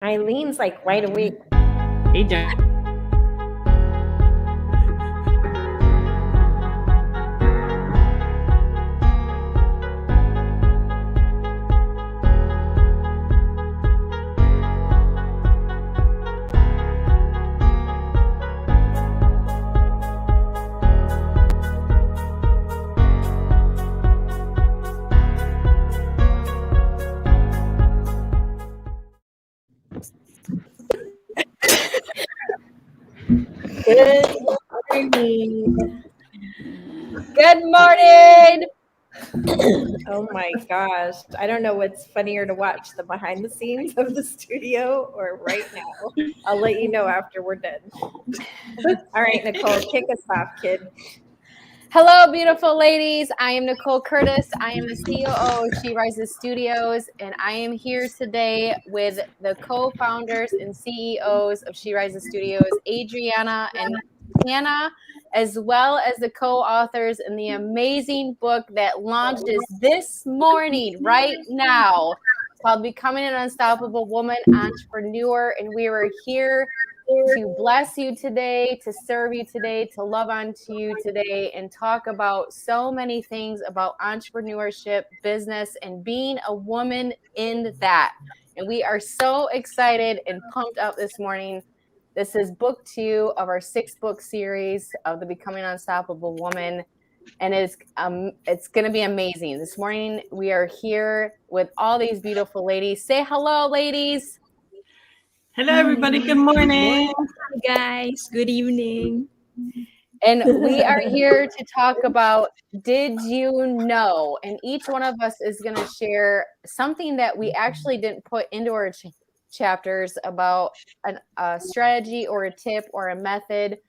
Eileen's like wide awake. Hey, Jen. Good morning. Good morning. Oh my gosh. I don't know what's funnier to watch, the behind the scenes of the studio or right now. I'll let you know after we're done. All right, Nicole, kick us off, kid. Hello, beautiful ladies. I am Nicole Curtis. I am the CEO of She Rises Studios, and I am here today with the co-founders and CEOs of She Rises Studios, Adriana and Hannah, as well as the co-authors in the amazing book that launches this morning, right now. It's called Becoming an Unstoppable Woman Entrepreneur, and we were here to bless you today, to serve you today, to love on to you today, and talk about so many things about entrepreneurship, business, and being a woman in that. And we are so excited and pumped up this morning. This is book 2 of our 6-book series of the Becoming Unstoppable Woman. And it's going to be amazing. This morning, we are here with all these beautiful ladies. Say hello, ladies. Hello, everybody. Good morning. Hi, guys. Good evening. And we are here to talk about Did You Know? And each one of us is going to share something that we actually didn't put into our chapters about a strategy or a tip or a method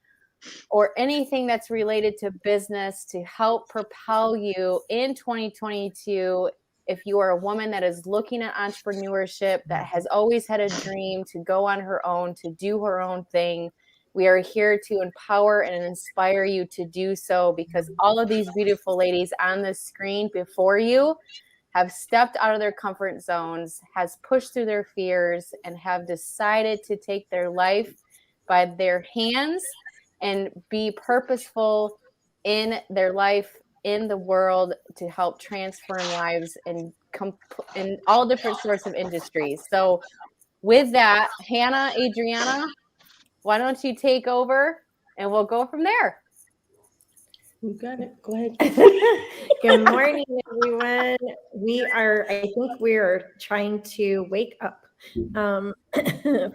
or anything that's related to business to help propel you in 2022. If you are a woman that is looking at entrepreneurship, that has always had a dream to go on her own, to do her own thing, we are here to empower and inspire you to do so, because all of these beautiful ladies on the screen before you have stepped out of their comfort zones, has pushed through their fears, and have decided to take their life by their hands and be purposeful in their life, in the world, to help transform lives in all different sorts of industries. So with that, Hannah, Adriana, why don't you take over and we'll go from there. You got it. Go ahead. Good morning, everyone. I think we are trying to wake up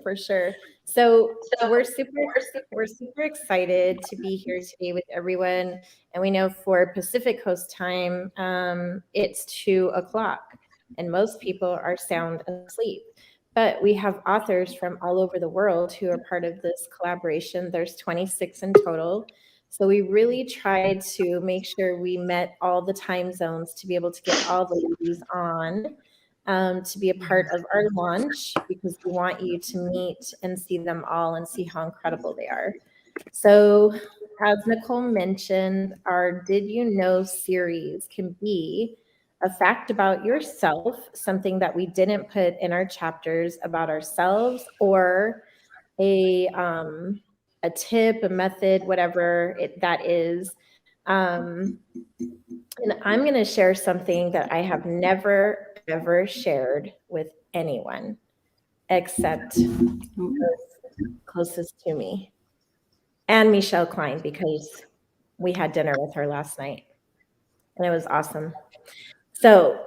for sure. So we're super excited to be here today with everyone. And we know for Pacific Coast time, it's 2:00 and most people are sound asleep. But we have authors from all over the world who are part of this collaboration. There's 26 in total. So we really tried to make sure we met all the time zones to be able to get all the ladies on to be a part of our launch, because we want you to meet and see them all and see how incredible they are. So as Nicole mentioned, our Did You Know series can be a fact about yourself, something that we didn't put in our chapters about ourselves, or a tip, a method, whatever that is. And I'm going to share something that I have never, ever shared with anyone except those closest to me and Michelle Klein, because we had dinner with her last night and it was awesome. So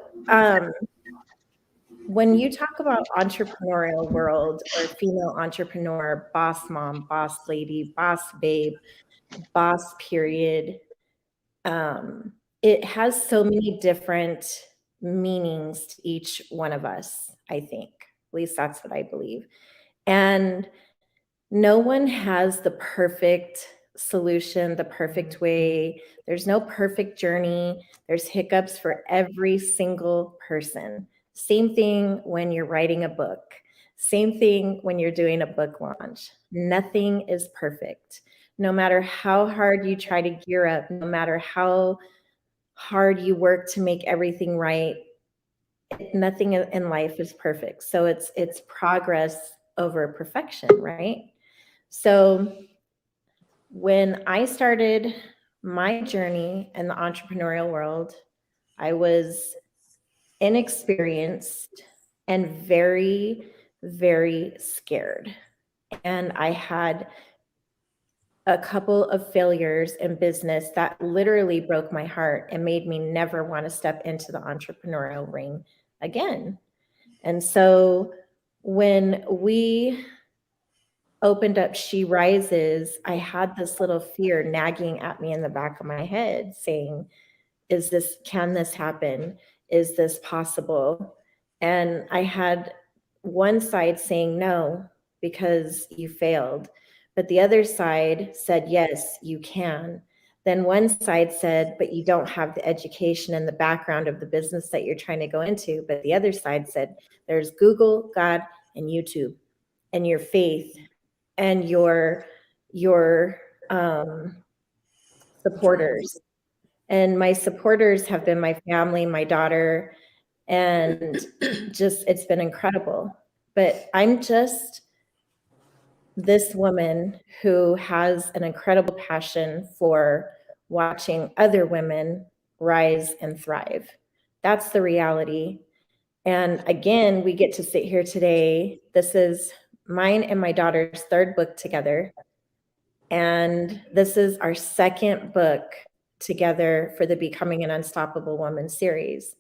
when you talk about entrepreneurial world or female entrepreneur, boss mom, boss lady, boss babe, boss period, it has so many different meanings to each one of us, I think. At least that's what I believe. And no one has the perfect solution, the perfect way. There's no perfect journey. There's hiccups for every single person. Same thing when you're writing a book. Same thing when you're doing a book launch. Nothing is perfect. No matter how hard you try to gear up, no matter how hard you work to make everything right, nothing in life is perfect. So it's progress over perfection, right? So when I started my journey in the entrepreneurial world, I was inexperienced and very, very scared. And I had a couple of failures in business that literally broke my heart and made me never want to step into the entrepreneurial ring again. And so when we opened up She Rises, I had this little fear nagging at me in the back of my head saying, can this happen? Is this possible? And I had one side saying no, because you failed. But the other side said, yes, you can. Then one side said, but you don't have the education and the background of the business that you're trying to go into. But the other side said, there's Google, God, and YouTube, and your faith, and your supporters. And my supporters have been my family, my daughter, and just, it's been incredible. But I'm just this woman who has an incredible passion for watching other women rise and thrive. That's the reality. And again, we get to sit here today. This is mine and my daughter's third book together. And this is our second book together for the Becoming an Unstoppable Woman series.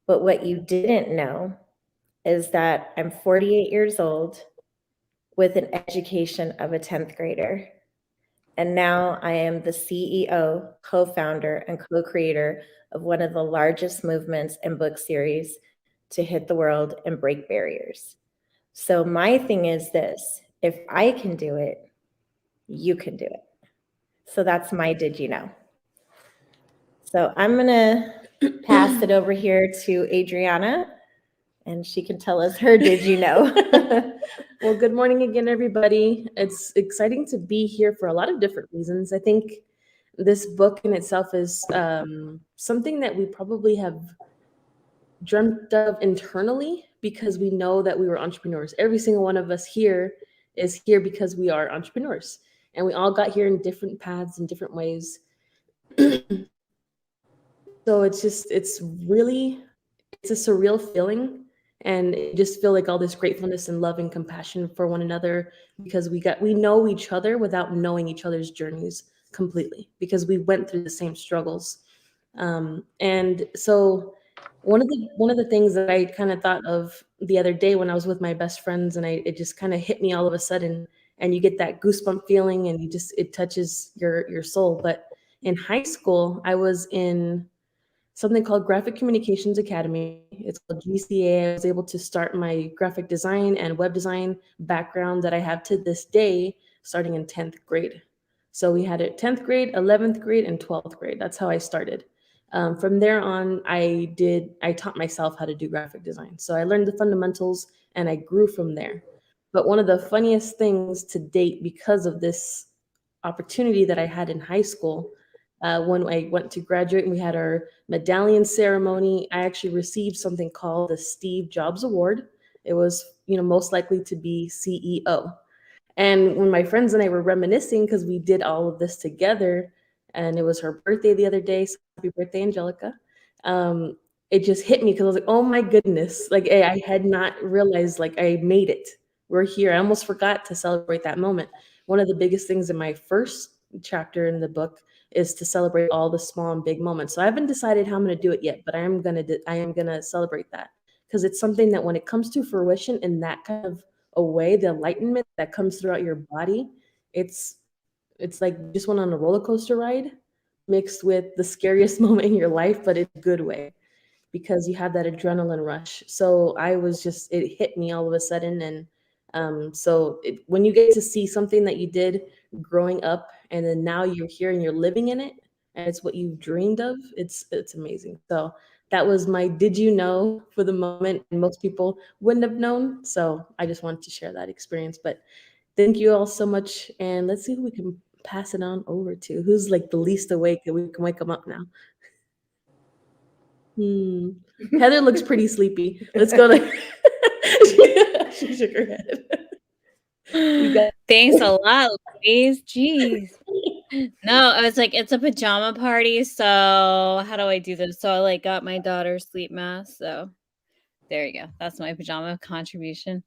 But what you didn't know is that I'm 48 years old with an education of a 10th grader. And now I am the CEO, co-founder, and co-creator of one of the largest movements and book series to hit the world and break barriers. So my thing is this: if I can do it, you can do it. So that's my Did You Know? So I'm gonna pass it over here to Adriana, and she can tell us her Did You Know? Well, good morning again, everybody. It's exciting to be here for a lot of different reasons. I think this book in itself is something that we probably have dreamt of internally, because we know that we were entrepreneurs. Every single one of us here is here because we are entrepreneurs, and we all got here in different paths and different ways. So it's a surreal feeling, and you just feel like all this gratefulness and love and compassion for one another, because we know each other without knowing each other's journeys completely, because we went through the same struggles. And so one of the things that I kind of thought of the other day when I was with my best friends, and it just kind of hit me all of a sudden, and you get that goosebump feeling, and it touches your soul. But in high school, I was in something called Graphic Communications Academy. It's called GCA. I was able to start my graphic design and web design background that I have to this day, starting in 10th grade. So we had it 10th grade, 11th grade, and 12th grade. That's how I started. From there on, I taught myself how to do graphic design. So I learned the fundamentals, and I grew from there. But one of the funniest things to date, because of this opportunity that I had in high school, when I went to graduate and we had our medallion ceremony, I actually received something called the Steve Jobs Award. It was, most likely to be CEO. And when my friends and I were reminiscing, because we did all of this together, and it was her birthday the other day, so happy birthday, Angelica. It just hit me, because I was like, oh my goodness, like I had not realized, like, I made it. We're here. I almost forgot to celebrate that moment. One of the biggest things in my first chapter in the book is to celebrate all the small and big moments. So I haven't decided how I'm going to do it yet, but I am going to celebrate that, because it's something that when it comes to fruition in that kind of a way, the enlightenment that comes throughout your body, it's like you just went on a roller coaster ride mixed with the scariest moment in your life, but in a good way, because you have that adrenaline rush. So it hit me all of a sudden. And when you get to see something that you did growing up, and then now you're here and you're living in it, and it's what you dreamed of, it's amazing. So that was my Did You Know for the moment, and most people wouldn't have known. So I just wanted to share that experience. But thank you all so much, and let's see who we can pass it on over to. Who's like the least awake, and we can wake them up now. Heather looks pretty sleepy. Let's go to. She shook her head. Thanks a lot, Louise. Jeez. No, I was like, it's a pajama party, so how do I do this? So I like got my daughter's sleep mask. So there you go. That's my pajama contribution.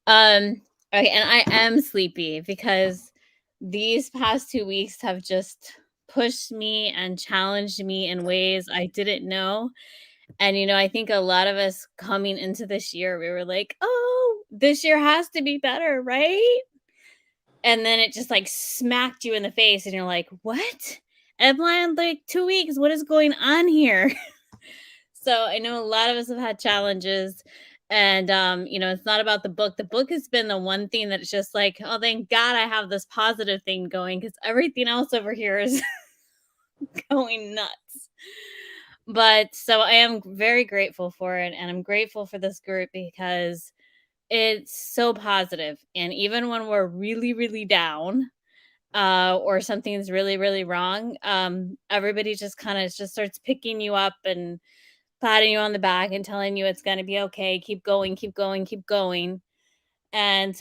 Okay, and I am sleepy because these past 2 weeks have just pushed me and challenged me in ways I didn't know. And I think a lot of us coming into this year, we were like, oh, this year has to be better, right? And then it just like smacked you in the face, and you're like, what? I've planned like 2 weeks. What is going on here? So I know a lot of us have had challenges. And it's not about the book. The book has been the one thing that's just like, oh, thank God I have this positive thing going, because everything else over here is going nuts. But so I am very grateful for it, and I'm grateful for this group because it's so positive. And even when we're really, really down, or something's really, really wrong, everybody just kind of just starts picking you up and patting you on the back and telling you it's going to be okay. Keep going, keep going, keep going. And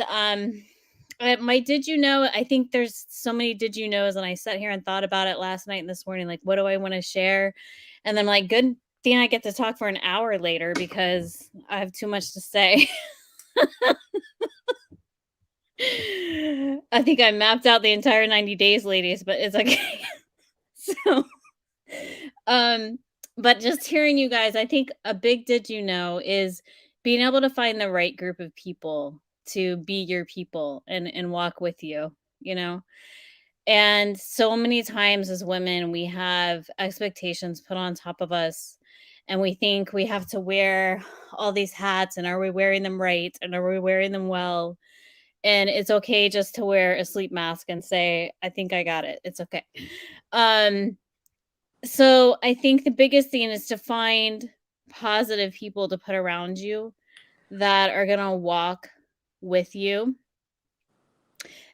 my did you know, I think there's so many did you knows, and I sat here and thought about it last night and this morning, like, what do I want to share? And then I'm like, good thing I get to talk for an hour later because I have too much to say. I think I mapped out the entire 90 days, ladies, but it's okay. So, but just hearing you guys, I think a big did you know is being able to find the right group of people to be your people and walk with you, you know? And so many times as women, we have expectations put on top of us, and we think we have to wear all these hats, and are we wearing them right? And are we wearing them well? And it's okay just to wear a sleep mask and say, I think I got it. It's okay. So I think the biggest thing is to find positive people to put around you that are going to walk with you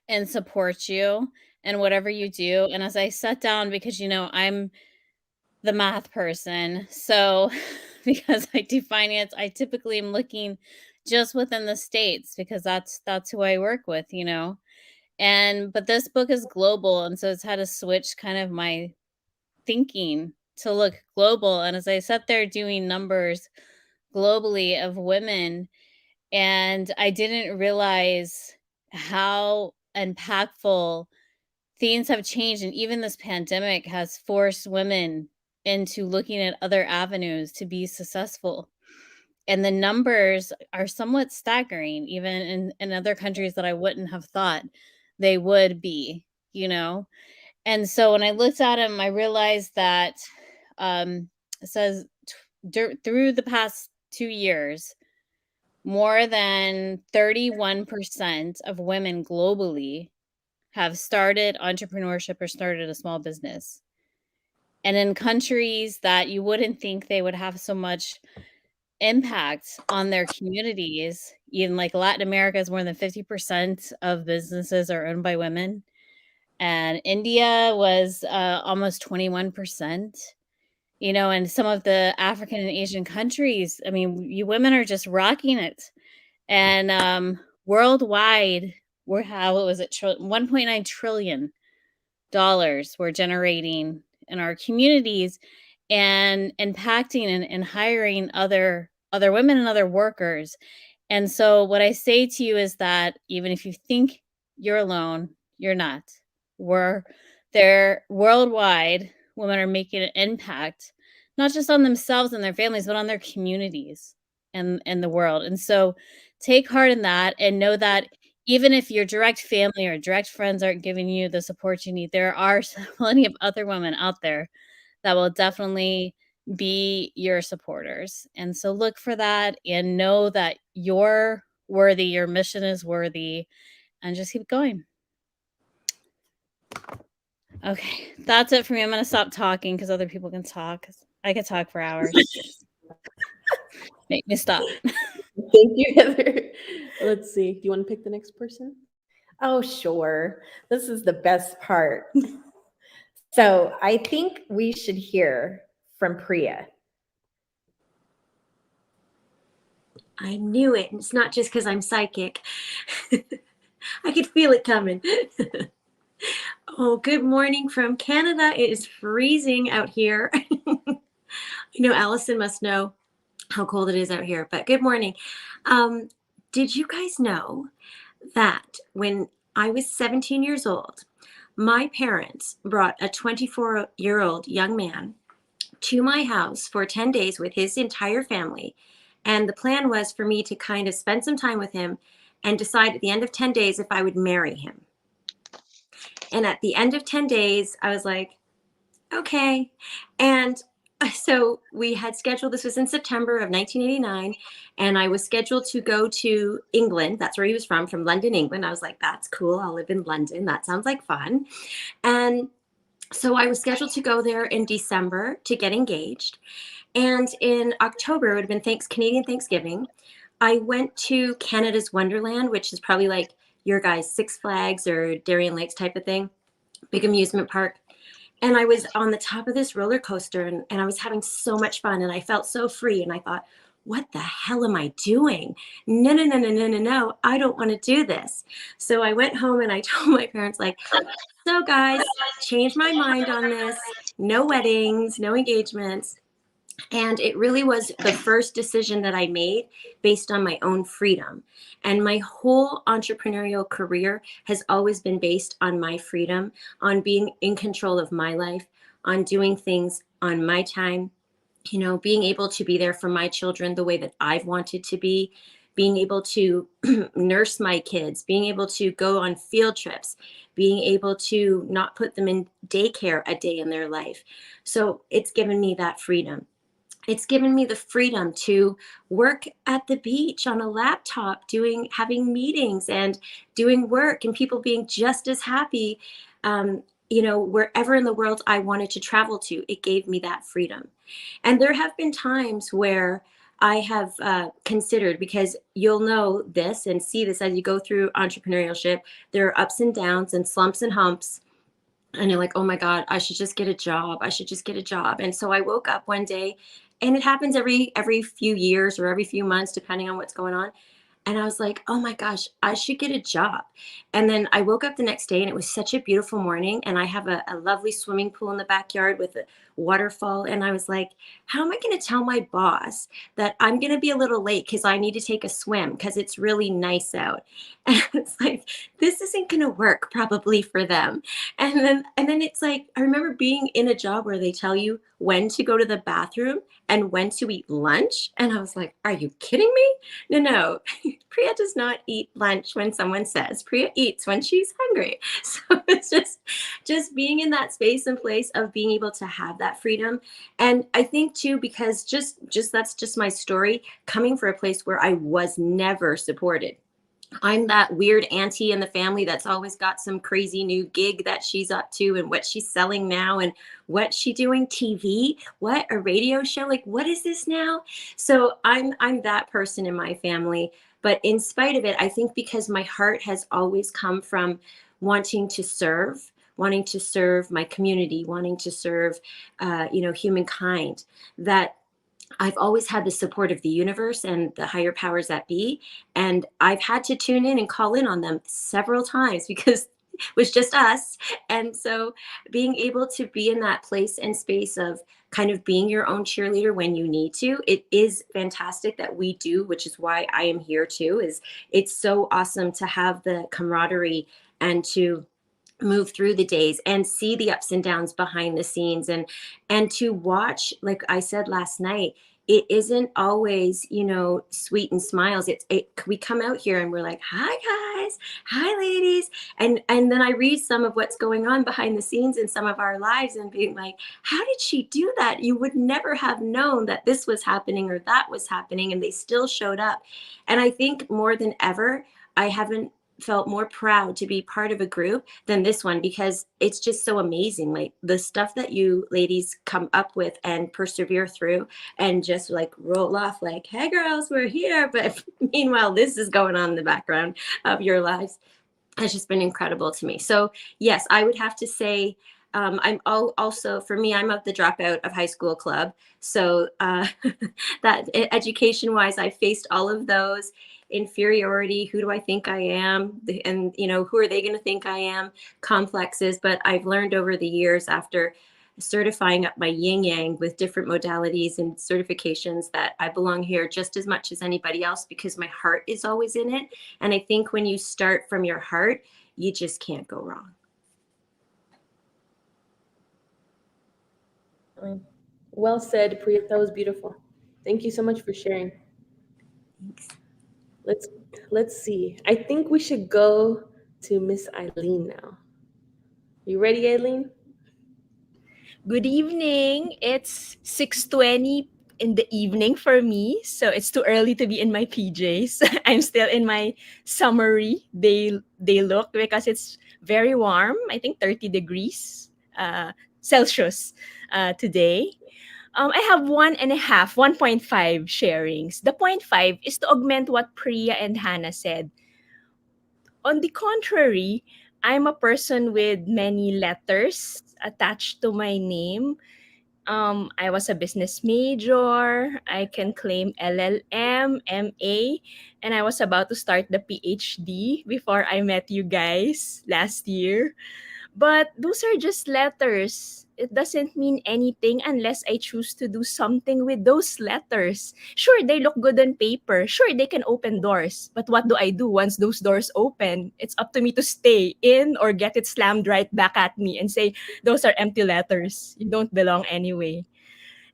and support you and whatever you do. And as I sat down, because I'm the math person, so because I do finance, I typically am looking just within the states because that's who I work with, but this book is global, and so it's had to switch kind of my thinking to look global. And as I sat there doing numbers globally of women, and I didn't realize how impactful things have changed. And even this pandemic has forced women into looking at other avenues to be successful. And the numbers are somewhat staggering, even in other countries that I wouldn't have thought they would be, And so when I looked at them, I realized that it says through the past 2 years, more than 31% of women globally have started entrepreneurship or started a small business. And in countries that you wouldn't think they would have so much impact on their communities, even like Latin America is more than 50% of businesses are owned by women. And India was almost 21%, and some of the African and Asian countries, I mean, you women are just rocking it. And worldwide, $1.9 trillion we're generating in our communities and impacting and hiring other women and other workers. And so what I say to you is that even if you think you're alone, you're not. We're there worldwide. Women are making an impact, not just on themselves and their families, but on their communities and the world. And so take heart in that, and know that even if your direct family or direct friends aren't giving you the support you need, there are plenty of other women out there that will definitely be your supporters. And so look for that and know that you're worthy, your mission is worthy, and just keep going. Okay, that's it for me. I'm going to stop talking because other people can talk. I could talk for hours. Make me stop. Thank you, Heather. Let's see. Do you want to pick the next person? Oh, sure. This is the best part. So I think we should hear from Priya. I knew it. It's not just because I'm psychic. I feel it coming. Oh, good morning from Canada. It is freezing out here. Allison must know how cold it is out here, but good morning. Did you guys know that when I was 17 years old, my parents brought a 24-year-old young man to my house for 10 days with his entire family. And the plan was for me to kind of spend some time with him and decide at the end of 10 days if I would marry him. And at the end of 10 days, I was like, okay. And so we had scheduled, this was in September of 1989, and I was scheduled to go to England. That's where he was from London, England. I was like, that's cool. I'll live in London. That sounds like fun. And so I was scheduled to go there in December to get engaged. And in October, it would have been Canadian Thanksgiving, I went to Canada's Wonderland, which is probably like your guys' Six Flags or Darien Lakes type of thing, big amusement park. And I was on the top of this roller coaster and I was having so much fun and I felt so free. And I thought, what the hell am I doing? No, I don't want to do this. So I went home and I told my parents, like, so guys, changed my mind on this. No weddings, no engagements. And it really was the first decision that I made based on my own freedom. And my whole entrepreneurial career has always been based on my freedom, on being in control of my life, on doing things on my time, being able to be there for my children the way that I've wanted to be, being able to nurse my kids, being able to go on field trips, being able to not put them in daycare a day in their life. So it's given me that freedom. It's given me the freedom to work at the beach on a laptop, having meetings and doing work, and people being just as happy, wherever in the world I wanted to travel to. It gave me that freedom. And there have been times where I have considered, because you'll know this and see this as you go through entrepreneurship, there are ups and downs and slumps and humps. And you're like, oh my God, I should just get a job. I should just get a job. And so I woke up one day, and it happens every few years or every few months, depending on what's going on. And I was like, oh my gosh, I should get a job. And then I woke up the next day and it was such a beautiful morning. And I have a lovely swimming pool in the backyard with a waterfall. And I was like, how am I going to tell my boss that I'm going to be a little late because I need to take a swim because it's really nice out? And it's like, this isn't going to work probably for them. And then it's like, I remember being in a job where they tell you when to go to the bathroom and when to eat lunch. And I was like, are you kidding me? No. Priya does not eat lunch when someone says. Priya eats when she's hungry. So it's just being in that space and place of being able to have that freedom. And I think too, because just that's just my story, coming from a place where I was never supported. I'm that weird auntie in the family that's always got some crazy new gig that she's up to and what she's selling now and what she doing TV, what a radio show, like what is this now? So I'm that person in my family. But in spite of it, I think because my heart has always come from wanting to serve my community, wanting to serve, humankind, that I've always had the support of the universe and the higher powers that be. And I've had to tune in and call in on them several times because it was just us. And so being able to be in that place and space of kind of being your own cheerleader when you need to, it is fantastic that we do, which is why I am here too, is it's so awesome to have the camaraderie and to move through the days and see the ups and downs behind the scenes and to watch, like I said last night, it isn't always, sweet and smiles. We come out here and we're like, hi guys, hi ladies. And then I read some of what's going on behind the scenes in some of our lives and being like, how did she do that? You would never have known that this was happening or that was happening. And they still showed up. And I think more than ever, I haven't felt more proud to be part of a group than this one, because it's just so amazing. Like the stuff that you ladies come up with and persevere through and just like roll off like, hey girls, we're here. But meanwhile, this is going on in the background of your lives. Has just been incredible to me. So yes, I would have to say I'm also, for me, I'm of the dropout of high school club. So that education wise, I faced all of those. Inferiority, who do I think I am? And, who are they going to think I am? Complexes. But I've learned over the years, after certifying up my yin yang with different modalities and certifications, that I belong here just as much as anybody else, because my heart is always in it. And I think when you start from your heart, you just can't go wrong. Well said, Priya. That was beautiful. Thank you so much for sharing. Thanks. Let's see. I think we should go to Miss Eileen now. You ready, Eileen? Good evening. It's 6:20 in the evening for me, so it's too early to be in my PJs. I'm still in my summery day look because it's very warm. I think 30 degrees Celsius today. I have 1.5 sharings. The point five is to augment what Priya and Hannah said. On the contrary, I'm a person with many letters attached to my name. I was a business major. I can claim LLM, MA, and I was about to start the PhD before I met you guys last year. But those are just letters. It doesn't mean anything unless I choose to do something with those letters. Sure, they look good on paper. Sure, they can open doors. But what do I do once those doors open? It's up to me to stay in or get it slammed right back at me and say, those are empty letters. You don't belong anyway.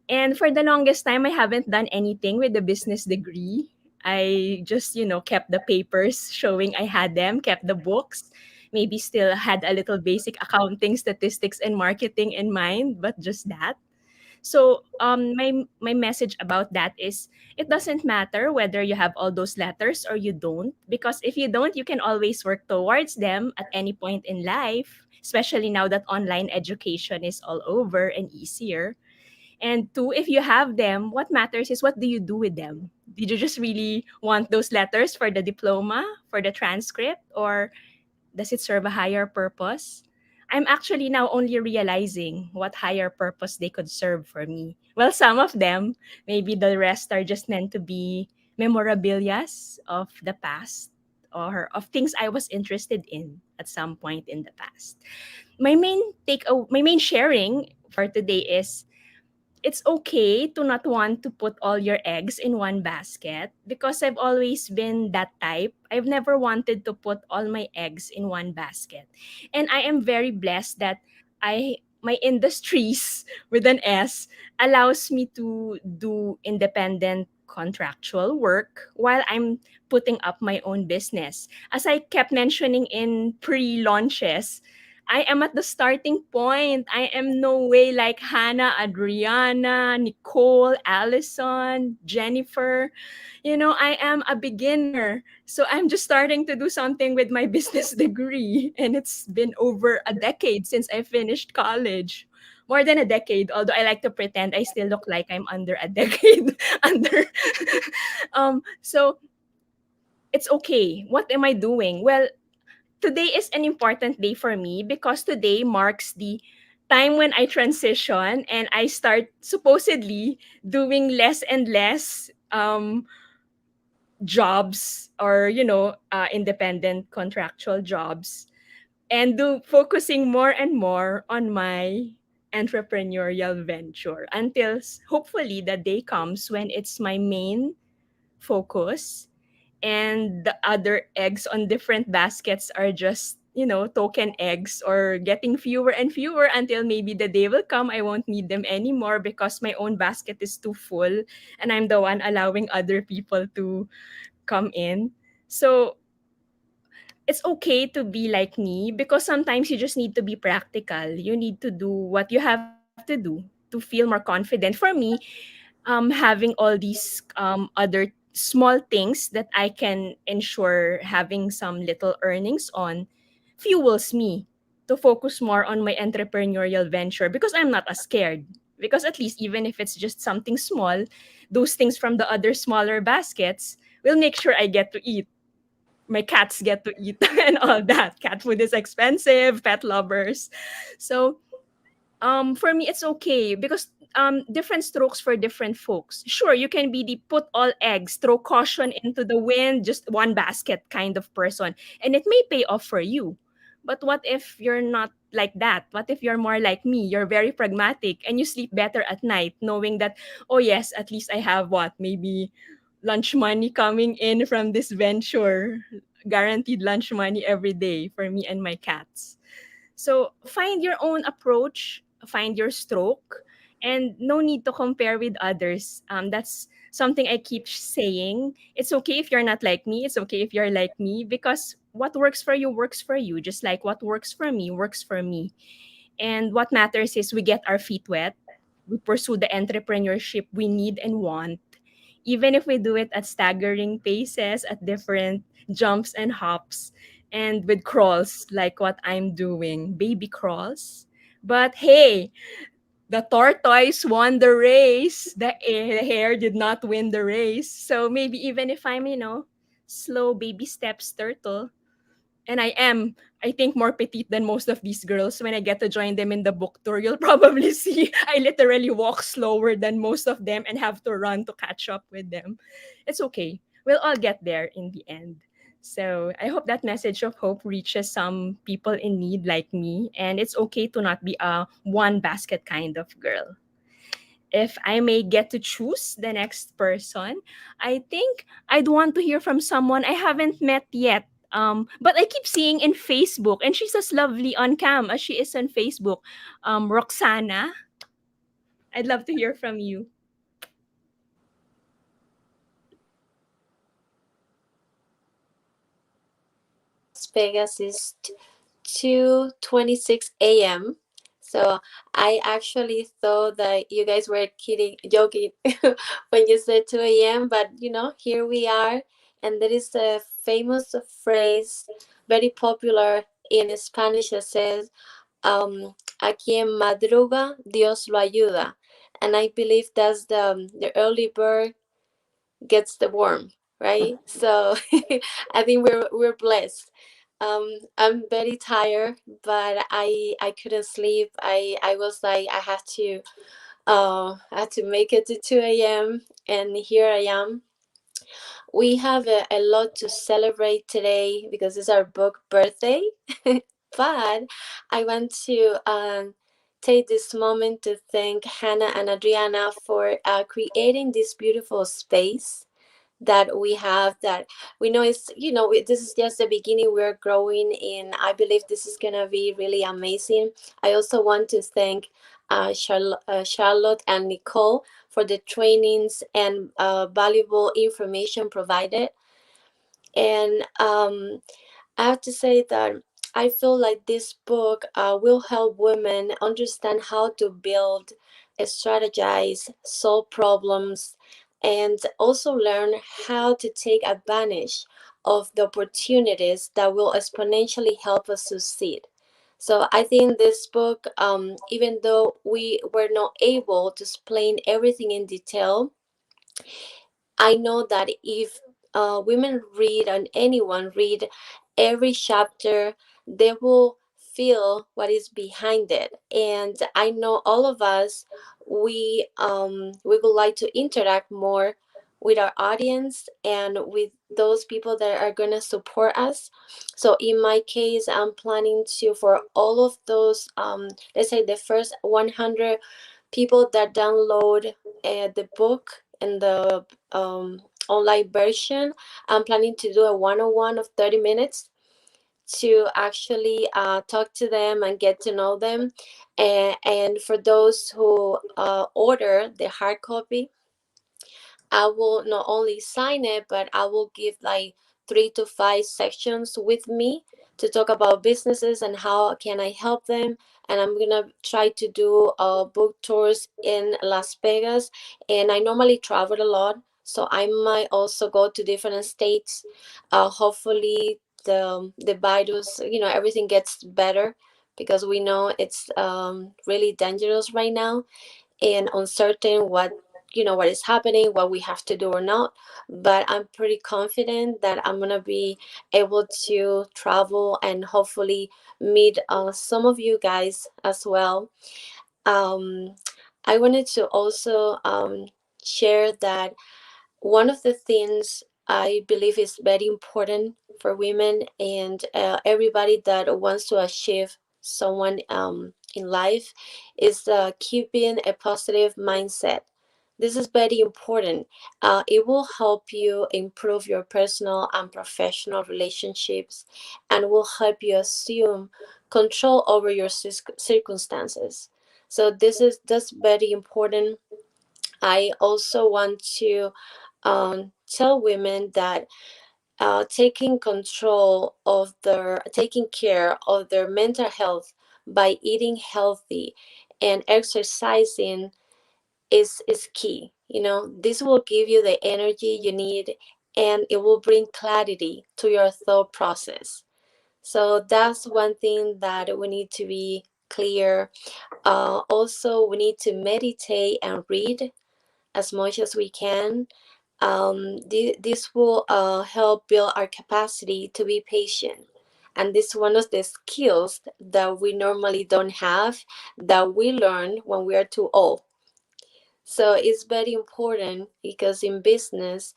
And for the longest time, I haven't done anything with the business degree. I just, kept the papers showing I had them, kept the books, maybe still had a little basic accounting, statistics, and marketing in mind, but just that. So my message about that is it doesn't matter whether you have all those letters or you don't, because if you don't, you can always work towards them at any point in life, especially now that online education is all over and easier. And two, if you have them, what matters is what do you do with them? Did you just really want those letters for the diploma, for the transcript, or does it serve a higher purpose? I'm actually now only realizing what higher purpose they could serve for me. Well, some of them, maybe the rest are just meant to be memorabilias of the past or of things I was interested in at some point in the past. My main sharing for today is it's okay to not want to put all your eggs in one basket, because I've always been that type. I've never wanted to put all my eggs in one basket. And I am very blessed that my industries with an S allows me to do independent contractual work while I'm putting up my own business. As I kept mentioning in pre-launches, I am at the starting point. I am no way like Hannah, Adriana, Nicole, Allison, Jennifer. I am a beginner. So I'm just starting to do something with my business degree. And it's been over a decade since I finished college. More than a decade, although I like to pretend I still look like I'm under a decade. So it's okay. What am I doing? Well, today is an important day for me because today marks the time when I transition and I start supposedly doing less and less jobs or independent contractual jobs, and focusing more and more on my entrepreneurial venture until hopefully the day comes when it's my main focus, and the other eggs on different baskets are just token eggs or getting fewer and fewer until maybe the day will come I won't need them anymore because my own basket is too full and I'm the one allowing other people to come in. So it's okay to be like me because sometimes you just need to be practical. You need to do what you have to do to feel more confident. For me, having all these other small things that I can ensure having some little earnings on fuels me to focus more on my entrepreneurial venture because I'm not as scared. Because at least even if it's just something small, those things from the other smaller baskets will make sure I get to eat. My cats get to eat and all that. Cat food is expensive, pet lovers. So For me it's okay because different strokes for different folks. Sure, you can be the put all eggs, throw caution into the wind, just one basket kind of person, and it may pay off for you. But what if you're not like that? What if you're more like me? You're very pragmatic and you sleep better at night knowing that, oh yes, at least I have what, maybe lunch money coming in from this venture, guaranteed lunch money every day for me and my cats. So find your own approach, find your stroke, and no need to compare with others. That's something I keep saying. It's okay if you're not like me. It's okay if you're like me because what works for you. Just like what works for me works for me. And what matters is we get our feet wet. We pursue the entrepreneurship we need and want, even if we do it at staggering paces, at different jumps and hops, and with crawls like what I'm doing, baby crawls. But hey, the tortoise won the race. The hare did not win the race. So maybe even if I'm, slow baby steps turtle, and I am, I think, more petite than most of these girls. When I get to join them in the book tour, you'll probably see I literally walk slower than most of them and have to run to catch up with them. It's okay. We'll all get there in the end. So I hope that message of hope reaches some people in need like me. And it's okay to not be a one basket kind of girl. If I may get to choose the next person, I think I'd want to hear from someone I haven't met yet. But I keep seeing in Facebook, and she's as lovely on cam as she is on Facebook. Roxana, I'd love to hear from you. Las Vegas is 2:26 a.m. So I actually thought that you guys were kidding, joking when you said 2 a.m. But here we are, and there is a famous phrase, very popular in Spanish, that says, "A quien madruga, Dios lo ayuda," and I believe that's the early bird gets the worm, right? So I think we're blessed. I'm very tired, but I couldn't sleep. I was like I had to make it to 2 a.m. and here I am. We have a lot to celebrate today because it's our book birthday. But I want to take this moment to thank Hannah and Adriana for creating this beautiful space that we have, that we know is, this is just the beginning. We're growing, and I believe this is going to be really amazing. I also want to thank Charlotte and Nicole for the trainings and valuable information provided. And I have to say that I feel like this book will help women understand how to build, strategize, solve problems, and also learn how to take advantage of the opportunities that will exponentially help us succeed. So I think this book, even though we were not able to explain everything in detail, I know that if women read and anyone read every chapter, they will feel what is behind it. And I know all of us, we would like to interact more with our audience and with those people that are going to support us. So in my case, I'm planning to, for all of those, let's say the first 100 people that download the book and the online version, I'm planning to do a one-on-one of 30 minutes to actually talk to them and get to know them. And for those who order the hard copy, I will not only sign it, but I will give like 3 to 5 sections with me to talk about businesses and how can I help them. And I'm gonna try to do book tours in Las Vegas. And I normally travel a lot, so I might also go to different states. Hopefully the virus, everything gets better, because we know it's really dangerous right now and uncertain what is happening, what we have to do or not. But I'm pretty confident that I'm gonna be able to travel and hopefully meet some of you guys as well. um, I wanted to also share that one of the things I believe is very important for women and everybody that wants to achieve someone in life is keeping a positive mindset. This is very important. It will help you improve your personal and professional relationships and will help you assume control over your circumstances. So that's very important. I also want to tell women that taking care of their mental health by eating healthy and exercising is key. You know, this will give you the energy you need and it will bring clarity to your thought process. So that's one thing that we need to be clear. Also, we need to meditate and read as much as we can. This will help build our capacity to be patient. And this is one of the skills that we normally don't have, that we learn when we are too old. So it's very important because in business,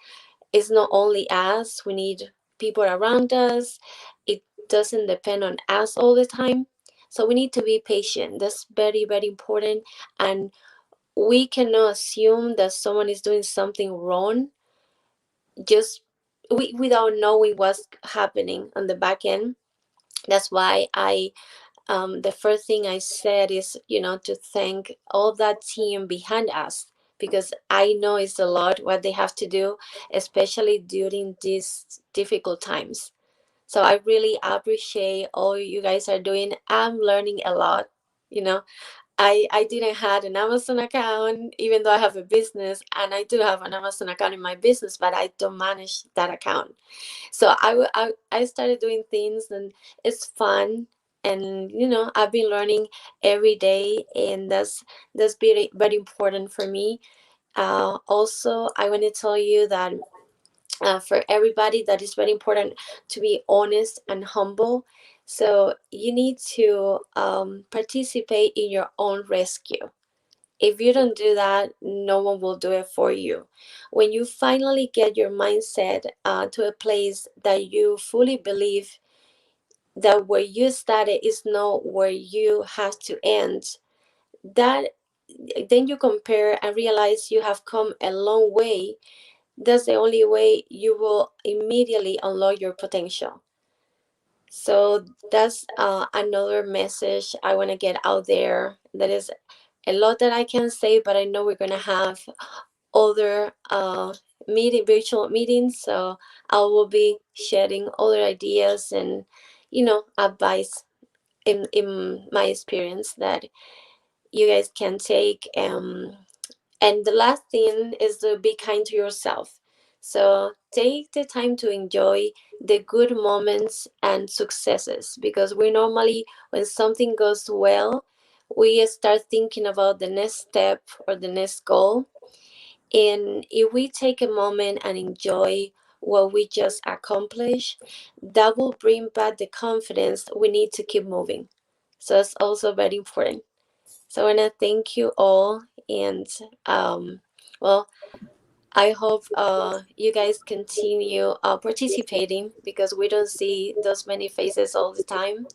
it's not only us, we need people around us. It doesn't depend on us all the time. So we need to be patient. That's very, very important. And we cannot assume that someone is doing something wrong just without knowing what's happening on the back end. That's why the first thing I said is, to thank all that team behind us, because I know it's a lot what they have to do, especially during these difficult times. So I really appreciate all you guys are doing. I'm learning a lot. You know, I didn't have an Amazon account, even though I have a business, and I do have an Amazon account in my business, but I don't manage that account. So I started doing things, and it's fun. And I've been learning every day, and that's very, very important for me. Also, I want to tell you that for everybody, that is very important to be honest and humble. So you need to participate in your own rescue. If you don't do that, no one will do it for you. When you finally get your mindset to a place that you fully believe that where you started is not where you have to end, that then you compare and realize you have come a long way. That's the only way you will immediately unlock your potential. So that's another message I want to get out there. That is a lot that I can say, but I know we're gonna have other virtual meetings, so I will be sharing other ideas and advice in my experience that you guys can take. And the last thing is to be kind to yourself. So take the time to enjoy the good moments and successes, because we normally, when something goes well, we start thinking about the next step or the next goal. And if we take a moment and enjoy what we just accomplished, that will bring back the confidence we need to keep moving. So it's also very important. So I want to thank you all. And well, I hope you guys continue participating, because we don't see those many faces all the time.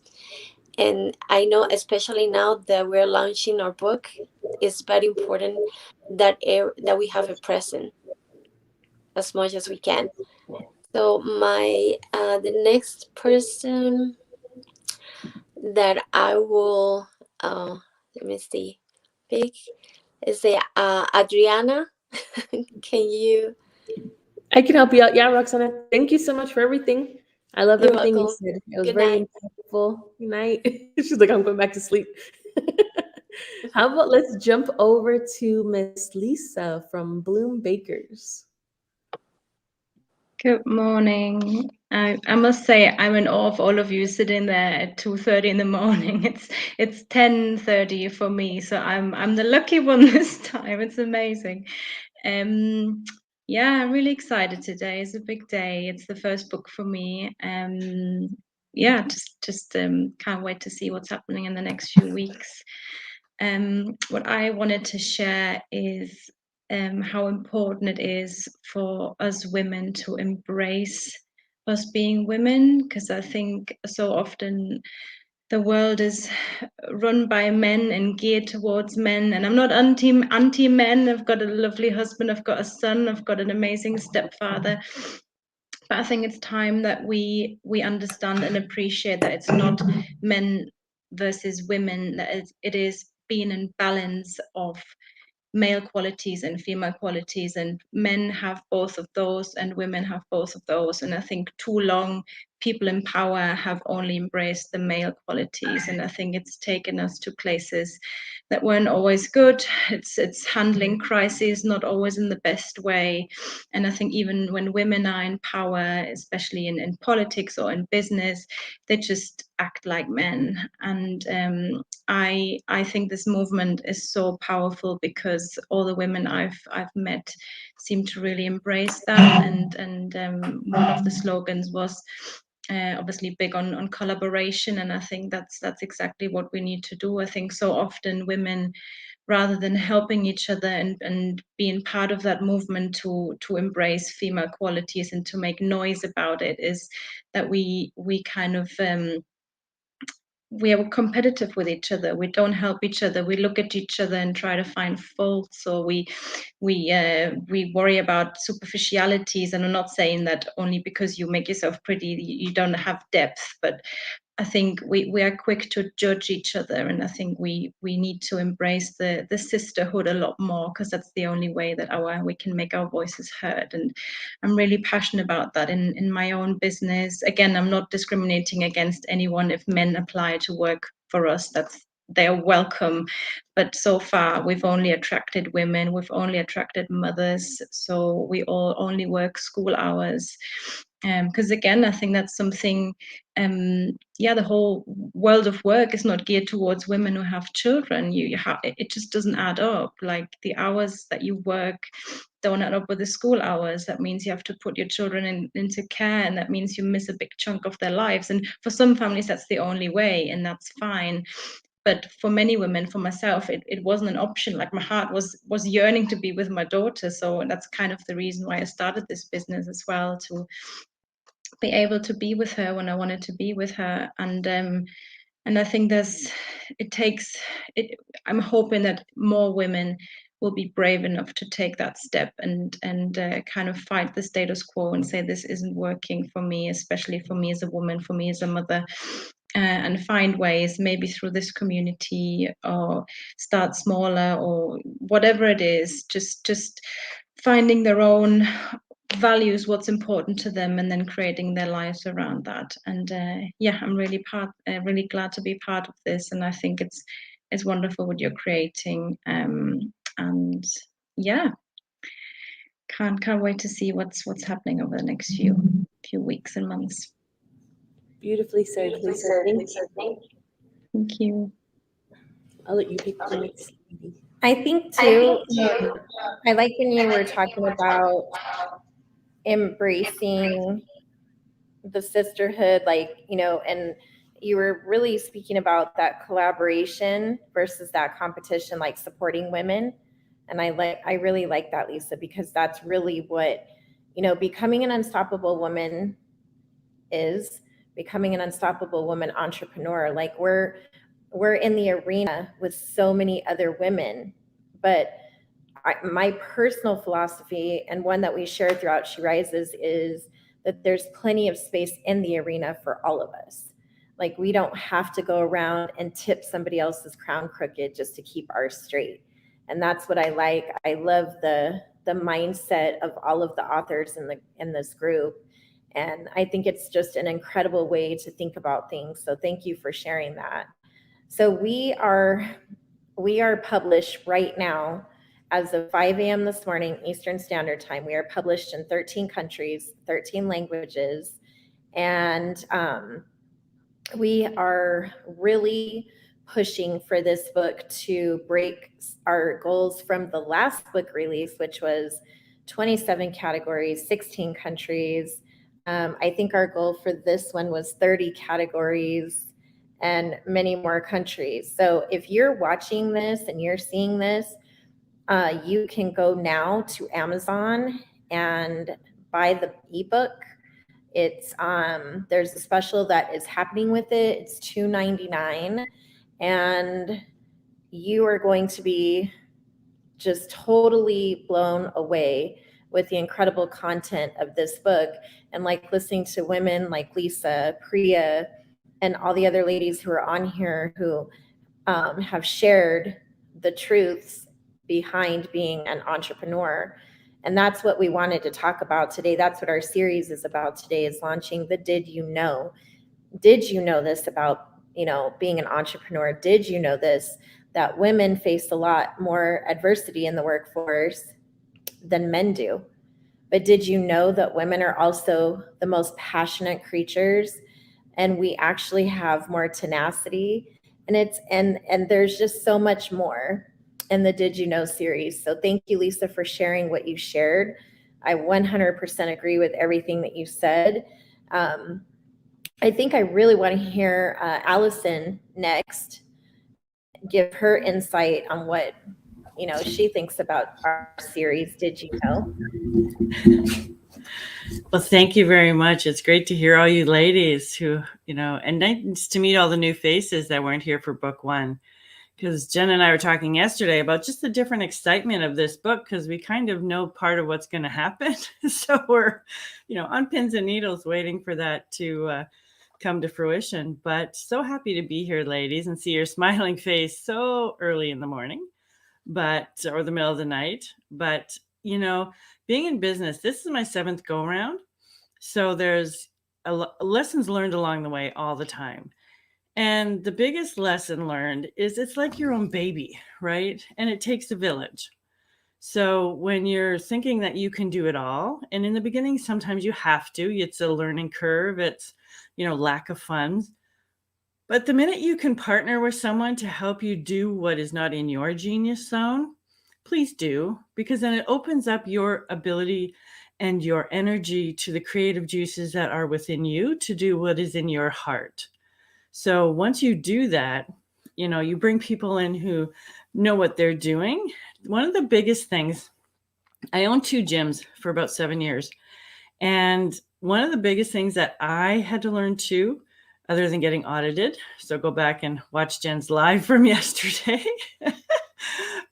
And I know, especially now that we're launching our book, it's very important that we have a present as much as we can. So the next person that I will let me see pick is the Adriana. Can you? I can help you out. Yeah, Roxana. Thank you so much for everything. I love You're everything you welcome. said. It was Good very night. impactful. Good night. She's like, I'm going back to sleep. How about let's jump over to Miss Lisa from Bloom Bakers. Good morning. I must say I'm in awe of all of you sitting there at 2:30 in the morning. It's 10:30 for me, so I'm the lucky one this time. It's amazing. Yeah, I'm really excited today. It's a big day. It's the first book for me. Yeah, just can't wait to see what's happening in the next few weeks. what I wanted to share is how important it is for us women to embrace us being women, because I think so often the world is run by men and geared towards men, and I'm not anti men. I've got a lovely husband, I've got a son, I've got an amazing stepfather, but I think it's time that we understand and appreciate that it's not men versus women, that it is being in balance of male qualities and female qualities, and men have both of those and women have both of those. And I think too long people in power have only embraced the male qualities, and I think it's taken us to places that weren't always good. It's handling crises not always in the best way, and I think even when women are in power, especially in politics or in business, they just act like men. And I think this movement is so powerful because all the women I've met seem to really embrace that. And one of the slogans was obviously big on collaboration, and I think that's exactly what we need to do. I think so often women, rather than helping each other and being part of that movement to embrace female qualities and to make noise about it, is that we kind of we are competitive with each other. We don't help each other. We look at each other and try to find faults, or we worry about superficialities. And I'm not saying that only because you make yourself pretty you don't have depth, but I think we are quick to judge each other, and I think we need to embrace the sisterhood a lot more, because that's the only way that we can make our voices heard. And I'm really passionate about that in my own business. Again, I'm not discriminating against anyone. If men apply to work for us, they're welcome. But so far, we've only attracted women, we've only attracted mothers, so we all only work school hours. Because again, I think that's something, the whole world of work is not geared towards women who have children. It just doesn't add up. Like, the hours that you work don't add up with the school hours. That means you have to put your children into care, and that means you miss a big chunk of their lives. And for some families, that's the only way, and that's fine. But for many women, for myself, it wasn't an option. Like, my heart was yearning to be with my daughter. So that's kind of the reason why I started this business as well, to be able to be with her when I wanted to be with her. And I think I'm hoping that more women will be brave enough to take that step and kind of fight the status quo and say, this isn't working for me, especially for me as a woman, for me as a mother, and find ways, maybe through this community, or start smaller, or whatever it is, just finding their own values, what's important to them, and then creating their lives around that. And I'm really glad to be part of this, and I think it's wonderful what you're creating. And yeah, can't wait to see what's happening over the next few weeks and months. Beautifully said, Lisa. Thank you. I'll let you pick the next. I think too, I like when you were talking about embracing the sisterhood, and you were really speaking about that collaboration versus that competition, like supporting women. And I really like that, Lisa, because that's really what, becoming an unstoppable woman is, becoming an unstoppable woman entrepreneur. Like, we're in the arena with so many other women, but my personal philosophy, and one that we share throughout She Rises, is that there's plenty of space in the arena for all of us. Like, we don't have to go around and tip somebody else's crown crooked just to keep ours straight. And that's what I like. I love the mindset of all of the authors in this group. And I think it's just an incredible way to think about things. So thank you for sharing that. So we are published right now as of 5 a.m. this morning, Eastern Standard Time. We are published in 13 countries, 13 languages. And we are really pushing for this book to break our goals from the last book release, which was 27 categories, 16 countries. I think our goal for this one was 30 categories and many more countries. So if you're watching this and you're seeing this, you can go now to Amazon and buy the ebook. It's there's a special that is happening with it. It's $2.99, and you are going to be just totally blown away with the incredible content of this book. And like listening to women like Lisa, Priya, and all the other ladies who are on here who have shared the truths behind being an entrepreneur. And that's what we wanted to talk about today. That's what our series is about today, is launching the Did You Know? Did you know this about, being an entrepreneur? Did you know this, that women face a lot more adversity in the workforce than men do? But did you know that women are also the most passionate creatures, and we actually have more tenacity? And there's just so much more in the Did You Know series. So thank you, Lisa, for sharing what you shared. I 100% agree with everything that you said. I think I really want to hear Allison next give her insight on what she thinks about our series, Did You Know? Well, thank you very much. It's great to hear all you ladies who, and nice to meet all the new faces that weren't here for book one. Because Jen and I were talking yesterday about just the different excitement of this book, because we kind of know part of what's going to happen. So we're, on pins and needles waiting for that to come to fruition. But so happy to be here, ladies, and see your smiling face so early in the morning, or the middle of the night. But, being in business, this is my 7th go around. So there's lessons learned along the way all the time. And the biggest lesson learned is it's like your own baby, right? And it takes a village. So when you're thinking that you can do it all, and in the beginning, sometimes you have to, it's a learning curve. It's, lack of funds. But the minute you can partner with someone to help you do what is not in your genius zone, please do, because then it opens up your ability and your energy to the creative juices that are within you to do what is in your heart. So once you do that, you bring people in who know what they're doing. One of the biggest things, I owned 2 gyms for about 7 years. And one of the biggest things that I had to learn too, other than getting audited, so go back and watch Jen's live from yesterday.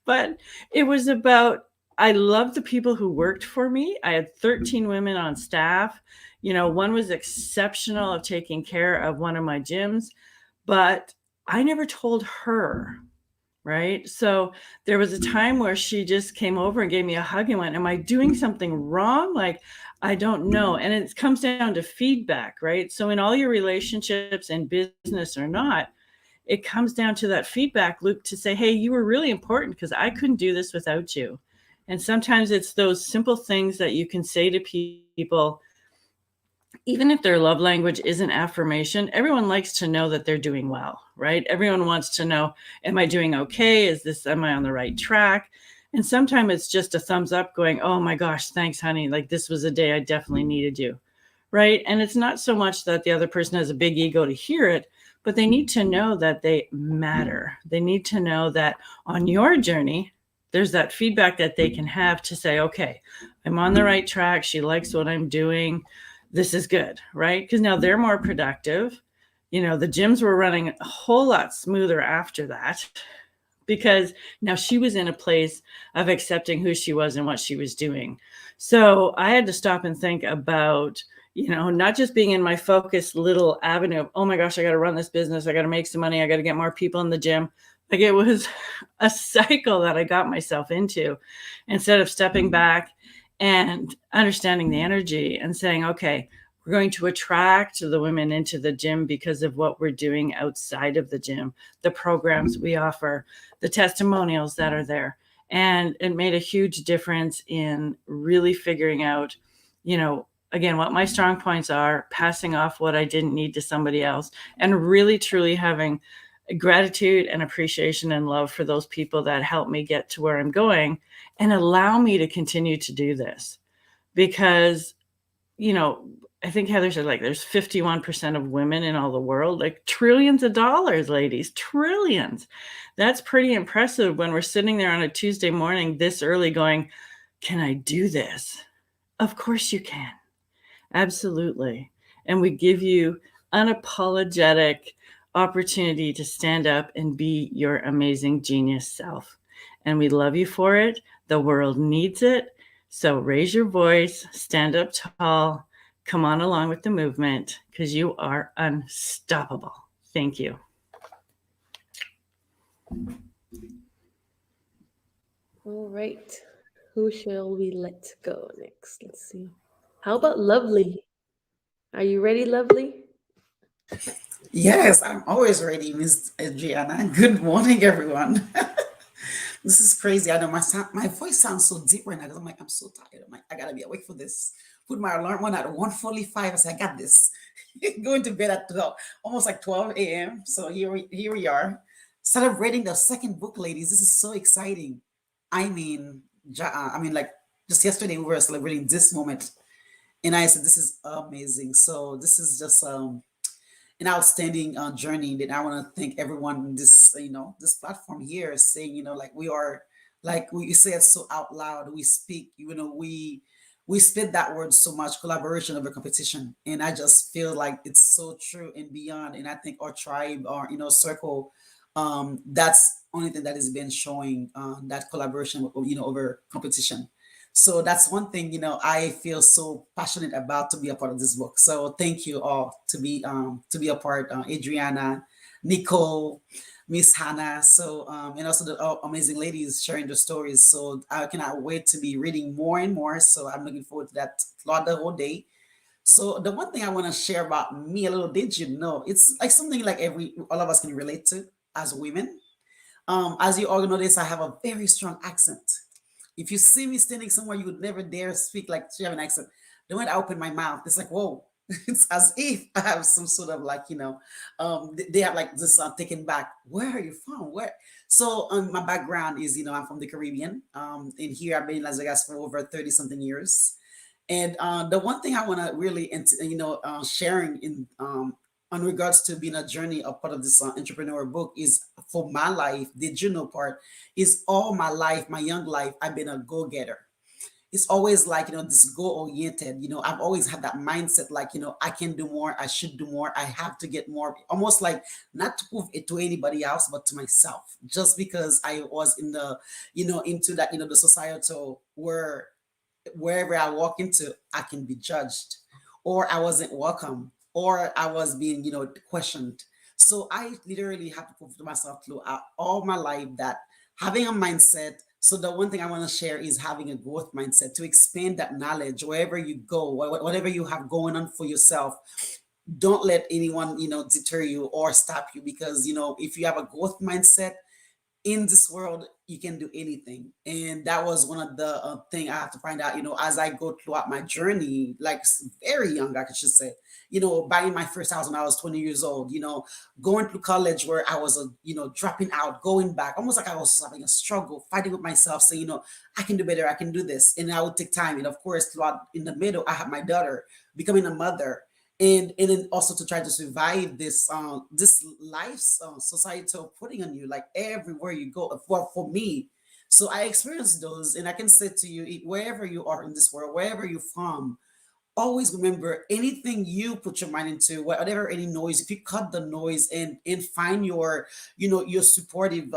But it was about, I loved the people who worked for me. I had 13 women on staff. One was exceptional of taking care of one of my gyms, but I never told her, right? So there was a time where she just came over and gave me a hug and went, am I doing something wrong? Like, I don't know. And it comes down to feedback, right? So in all your relationships and business or not, it comes down to that feedback loop to say, hey, you were really important because I couldn't do this without you. And sometimes it's those simple things that you can say to people, even if their love language isn't affirmation. Everyone likes to know that they're doing well, right? Everyone wants to know, am I doing okay? Am I on the right track? And sometimes it's just a thumbs up going, oh my gosh, thanks, honey. Like, this was a day I definitely needed you, right? And it's not so much that the other person has a big ego to hear it, but they need to know that they matter. They need to know that on your journey, there's that feedback that they can have to say, okay, I'm on the right track. She likes what I'm doing. This is good, right? Because now they're more productive. The gyms were running a whole lot smoother after that, because now she was in a place of accepting who she was and what she was doing. So I had to stop and think about, not just being in my focused little avenue of, oh my gosh, I got to run this business. I got to make some money. I got to get more people in the gym. Like, it was a cycle that I got myself into, instead of stepping back and understanding the energy and saying, okay, we're going to attract the women into the gym because of what we're doing outside of the gym, the programs we offer, the testimonials that are there. And it made a huge difference in really figuring out, again, what my strong points are, passing off what I didn't need to somebody else, and really truly having gratitude and appreciation and love for those people that helped me get to where I'm going and allow me to continue to do this. Because, I think Heather said like there's 51% of women in all the world, like trillions of dollars, ladies, trillions. That's pretty impressive when we're sitting there on a Tuesday morning this early going, can I do this? Of course you can. Absolutely. And we give you unapologetic opportunity to stand up and be your amazing genius self. And we love you for it. The world needs it. So raise your voice, stand up tall, come on along with the movement because you are unstoppable. Thank you. All right. Who shall we let go next? Let's see. How about Lovely? Are you ready, Lovely? Yes, I'm always ready, Miss Adriana. Good morning, everyone. This is crazy. I know my voice sounds so deep right now because I'm like, I'm so tired. I'm like, I gotta be awake for this. Put my alarm on at 1:45. I said, I got this. Going to bed at 12, almost like 12 a.m. So here we are, celebrating the second book, ladies. This is so exciting. I mean, like just yesterday we were celebrating this moment, and I said, this is amazing. So this is just an outstanding journey that I want to thank everyone in this, this platform here, saying, like we are, like we say it so out loud. We speak, we spit that word so much, collaboration over competition, and I just feel like it's so true and beyond. And I think our tribe, our circle, that's only thing that has been showing that collaboration, over competition. So that's one thing, I feel so passionate about to be a part of this book. So thank you all to be a part, Adriana, Nicole, Miss Hannah. So and also the amazing ladies sharing their stories. So I cannot wait to be reading more and more. So I'm looking forward to that throughout the whole day. So the one thing I want to share about me a little, did you know, it's like something like all of us can relate to as women. As you all notice, I have a very strong accent. If you see me standing somewhere, you would never dare speak like she have an accent. The moment I open my mouth, it's like, whoa. It's as if I have some sort of like, they have like this taken back. Where are you from? Where? So my background is, I'm from the Caribbean. And here I've been in Las Vegas for over 30 something years. And the one thing I want to really, sharing in on regards to being a journey, a part of this entrepreneur book is for my life. Did you know part is all my life, my young life, I've been a go-getter. It's always like, this goal-oriented, I've always had that mindset, like, I can do more, I should do more, I have to get more, almost like not to prove it to anybody else, but to myself, just because I was in the, into that, the societal where wherever I walk into, I can be judged, or I wasn't welcome, or I was being, questioned. So I literally have to prove to myself throughout all my life that having a mindset. So the one thing I want to share is having a growth mindset to expand that knowledge wherever you go, whatever you have going on for yourself. Don't let anyone, deter you or stop you, because, if you have a growth mindset, in this world you can do anything. And that was one of the thing I have to find out, as I go throughout my journey, like very young, I should say, buying my first house when I was 20 years old, going through college where I was dropping out, going back, almost like I was having a struggle, fighting with myself, saying, I can do better, I can do this, and I would take time. And of course, throughout in the middle, I have my daughter, becoming a mother, and then also to try to survive this this life societal putting on you, like everywhere you go. For me, so I experienced those, and I can say to you, wherever you are in this world, wherever you're from, always remember, anything you put your mind into, whatever, any noise, if you cut the noise and find your your supportive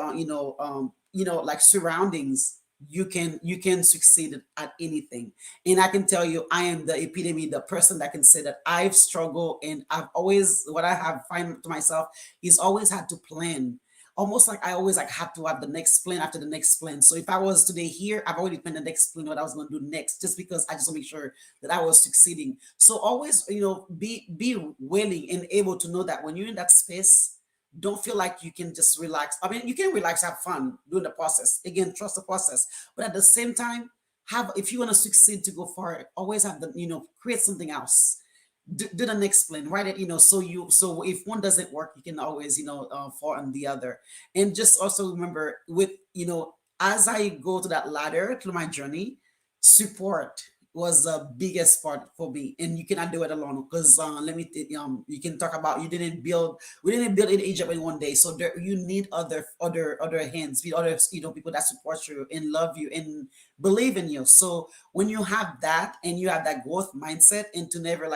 like surroundings, you can succeed at anything. And I can tell you, I am the epitome, the person that can say that I've struggled, and I've always, what I have find to myself is always had to plan. Almost like I always like have to have the next plan after the next plan. So if I was today here, I've already planned the next plan, what I was going to do next, just because I just want to make sure that I was succeeding. So always, be willing and able to know that when you're in that space, don't feel like you can just relax. I mean, you can relax, have fun doing the process. Again, trust the process. But at the same time, if you want to succeed to go far, always have the, create something else. Do the next plan, write it, so if one doesn't work, you can always, fall on the other. And just also remember as I go to that ladder through my journey, support, was the biggest part for me, and you cannot do it alone. Because you can talk about we didn't build in Egypt in one day. So you need other hands, with other people that support you and love you and believe in you. So when you have that and you have that growth mindset, and to never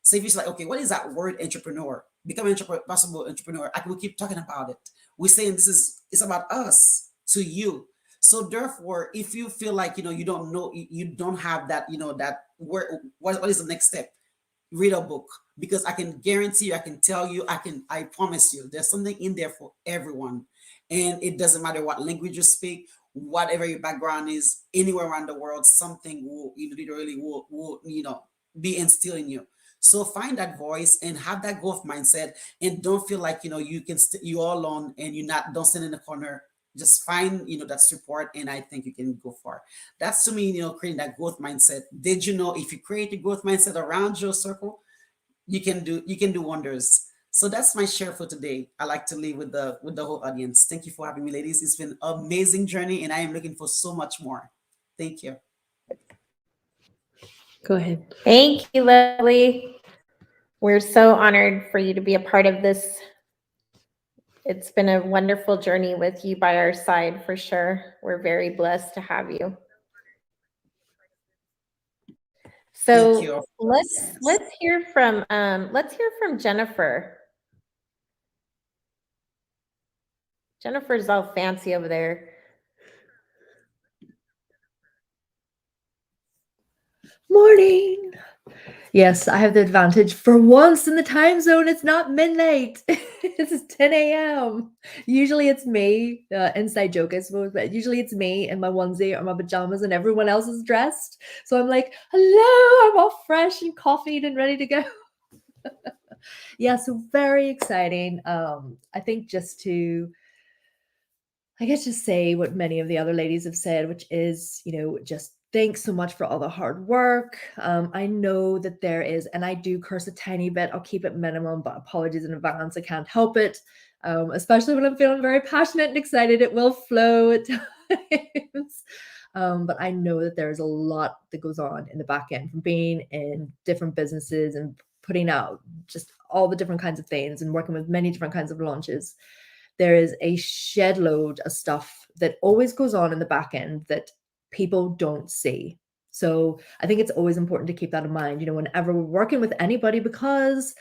say, if it's like, okay, what is that word entrepreneur? Become an possible entrepreneur. We keep talking about it. We're saying it's about us to you. So therefore, if you feel like you don't know, you don't have that, that where what is the next step? Read a book, because I can guarantee you, I can tell you, I promise you, there's something in there for everyone, and it doesn't matter what language you speak, whatever your background is, anywhere around the world, something will literally will be instilled in you. So find that voice and have that growth mindset, and don't feel like you can you all alone, and don't stand in the corner. Just find that support, and I think you can go far. That's to me, creating that growth mindset. Did you know, if you create a growth mindset around your circle, you can do wonders. So that's my share for today. I like to leave with the whole audience. Thank you for having me, ladies. It's been an amazing journey, and I am looking for so much more. Thank you. Go ahead. Thank you, Leslie. We're so honored for you to be a part of this. It's been a wonderful journey with you by our side, for sure. We're very blessed to have you. Thank you. So let's hear from Jennifer. Jennifer's all fancy over there. Morning. Yes, I have the advantage for once in the time zone. It's not midnight. This is 10 a.m. Usually it's me. Inside joke, I suppose, but usually it's me in my onesie or my pajamas, and everyone else is dressed. So I'm like, hello, I'm all fresh and coffeeed and ready to go. Yeah, so very exciting. I think just say what many of the other ladies have said, which is, just thanks so much for all the hard work. I know that there is, and I do curse a tiny bit. I'll keep it minimum, but apologies in advance. I can't help it. Especially when I'm feeling very passionate and excited, it will flow at times. But I know that there's a lot that goes on in the back end, from being in different businesses and putting out just all the different kinds of things and working with many different kinds of launches. There is a shed load of stuff that always goes on in the back end that people don't see. So I think it's always important to keep that in mind, whenever we're working with anybody, because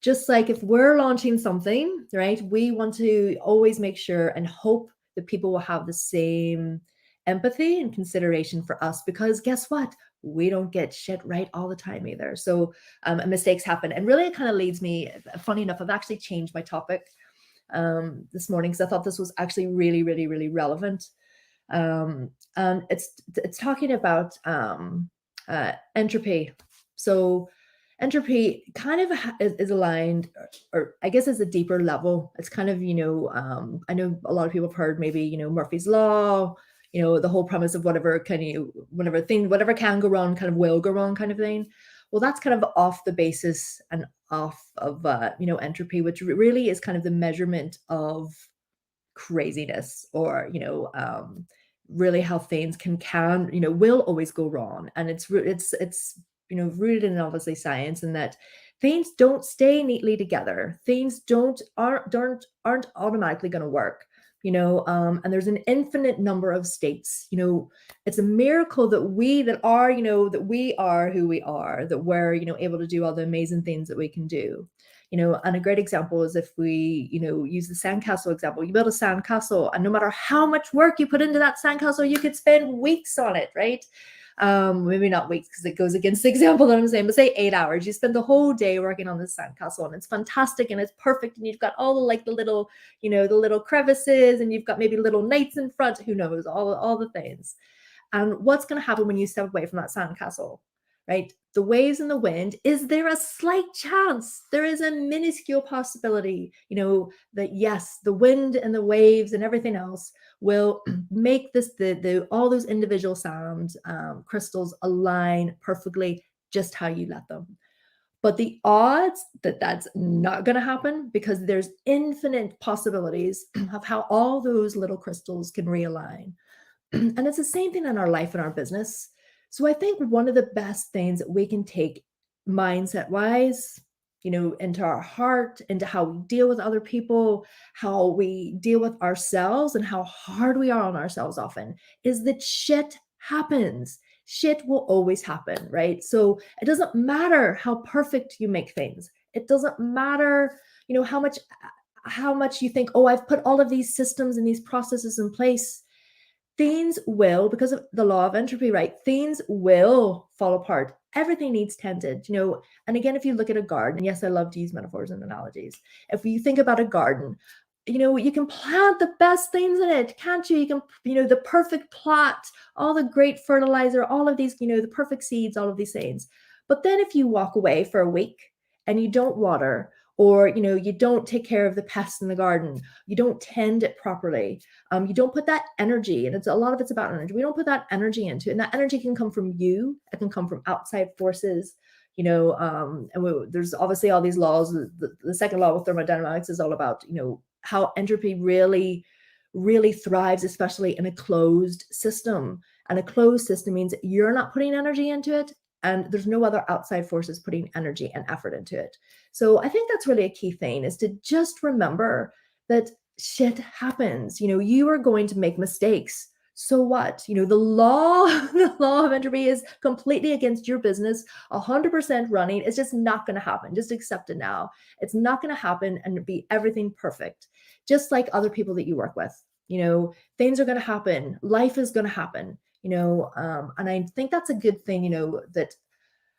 just like if we're launching something, right, we want to always make sure and hope that people will have the same empathy and consideration for us, because guess what? We don't get shit right all the time either. So mistakes happen. And really it kind of leads me, funny enough, I've actually changed my topic this morning, because I thought this was actually really, really, really relevant. It's talking about entropy. So entropy kind of is aligned, or I guess is a deeper level. It's kind of, I know a lot of people have heard maybe, Murphy's Law, the whole premise of whatever can go wrong kind of will go wrong kind of thing. Well, that's kind of off the basis and off of, entropy, which really is kind of the measurement of craziness, or, really how things can, will always go wrong. And it's rooted in obviously science, and that things don't stay neatly together. Things aren't automatically going to work. And there's an infinite number of states. It's a miracle that we are who we are, that we're, able to do all the amazing things that we can do. And a great example is if we, use the sandcastle example. You build a sandcastle, and no matter how much work you put into that sandcastle, you could spend weeks on it, right? Maybe not weeks, because it goes against the example that I'm saying, but say 8 hours. You spend the whole day working on this sandcastle, and it's fantastic and it's perfect, and you've got all the little, the little crevices, and you've got maybe little knights in front, who knows, all the things. And what's going to happen when you step away from that sandcastle, right? The waves and the wind, is there a slight chance? There is a minuscule possibility, that yes, the wind and the waves and everything else will make this, all those individual sand crystals align perfectly just how you let them. But the odds that that's not going to happen, because there's infinite possibilities of how all those little crystals can realign. And it's the same thing in our life and our business. So I think one of the best things that we can take mindset wise, into our heart, into how we deal with other people, how we deal with ourselves, and how hard we are on ourselves often, is that shit happens. Shit will always happen, right? So it doesn't matter how perfect you make things. It doesn't matter, how much you think, oh, I've put all of these systems and these processes in place. Things will, because of the law of entropy, right? Things will fall apart. Everything needs tended, And again, if you look at a garden, yes, I love to use metaphors and analogies. If you think about a garden, you can plant the best things in it, can't you? You can, the perfect plot, all the great fertilizer, all of these, the perfect seeds, all of these things. But then if you walk away for a week and you don't water, or, you don't take care of the pests in the garden, you don't tend it properly, you don't put that energy, and a lot of it's about energy. We don't put that energy into it, and that energy can come from you. It can come from outside forces, there's obviously all these laws. The second law of thermodynamics is all about, how entropy really, really thrives, especially in a closed system. And a closed system means you're not putting energy into it, and there's no other outside forces putting energy and effort into it. So I think that's really a key thing, is to just remember that shit happens. You are going to make mistakes. So what? The law of entropy is completely against your business, 100% running. It's just not going to happen. Just accept it now. It's not going to happen and be everything perfect. Just like other people that you work with, things are going to happen. Life is going to happen, and I think that's a good thing, that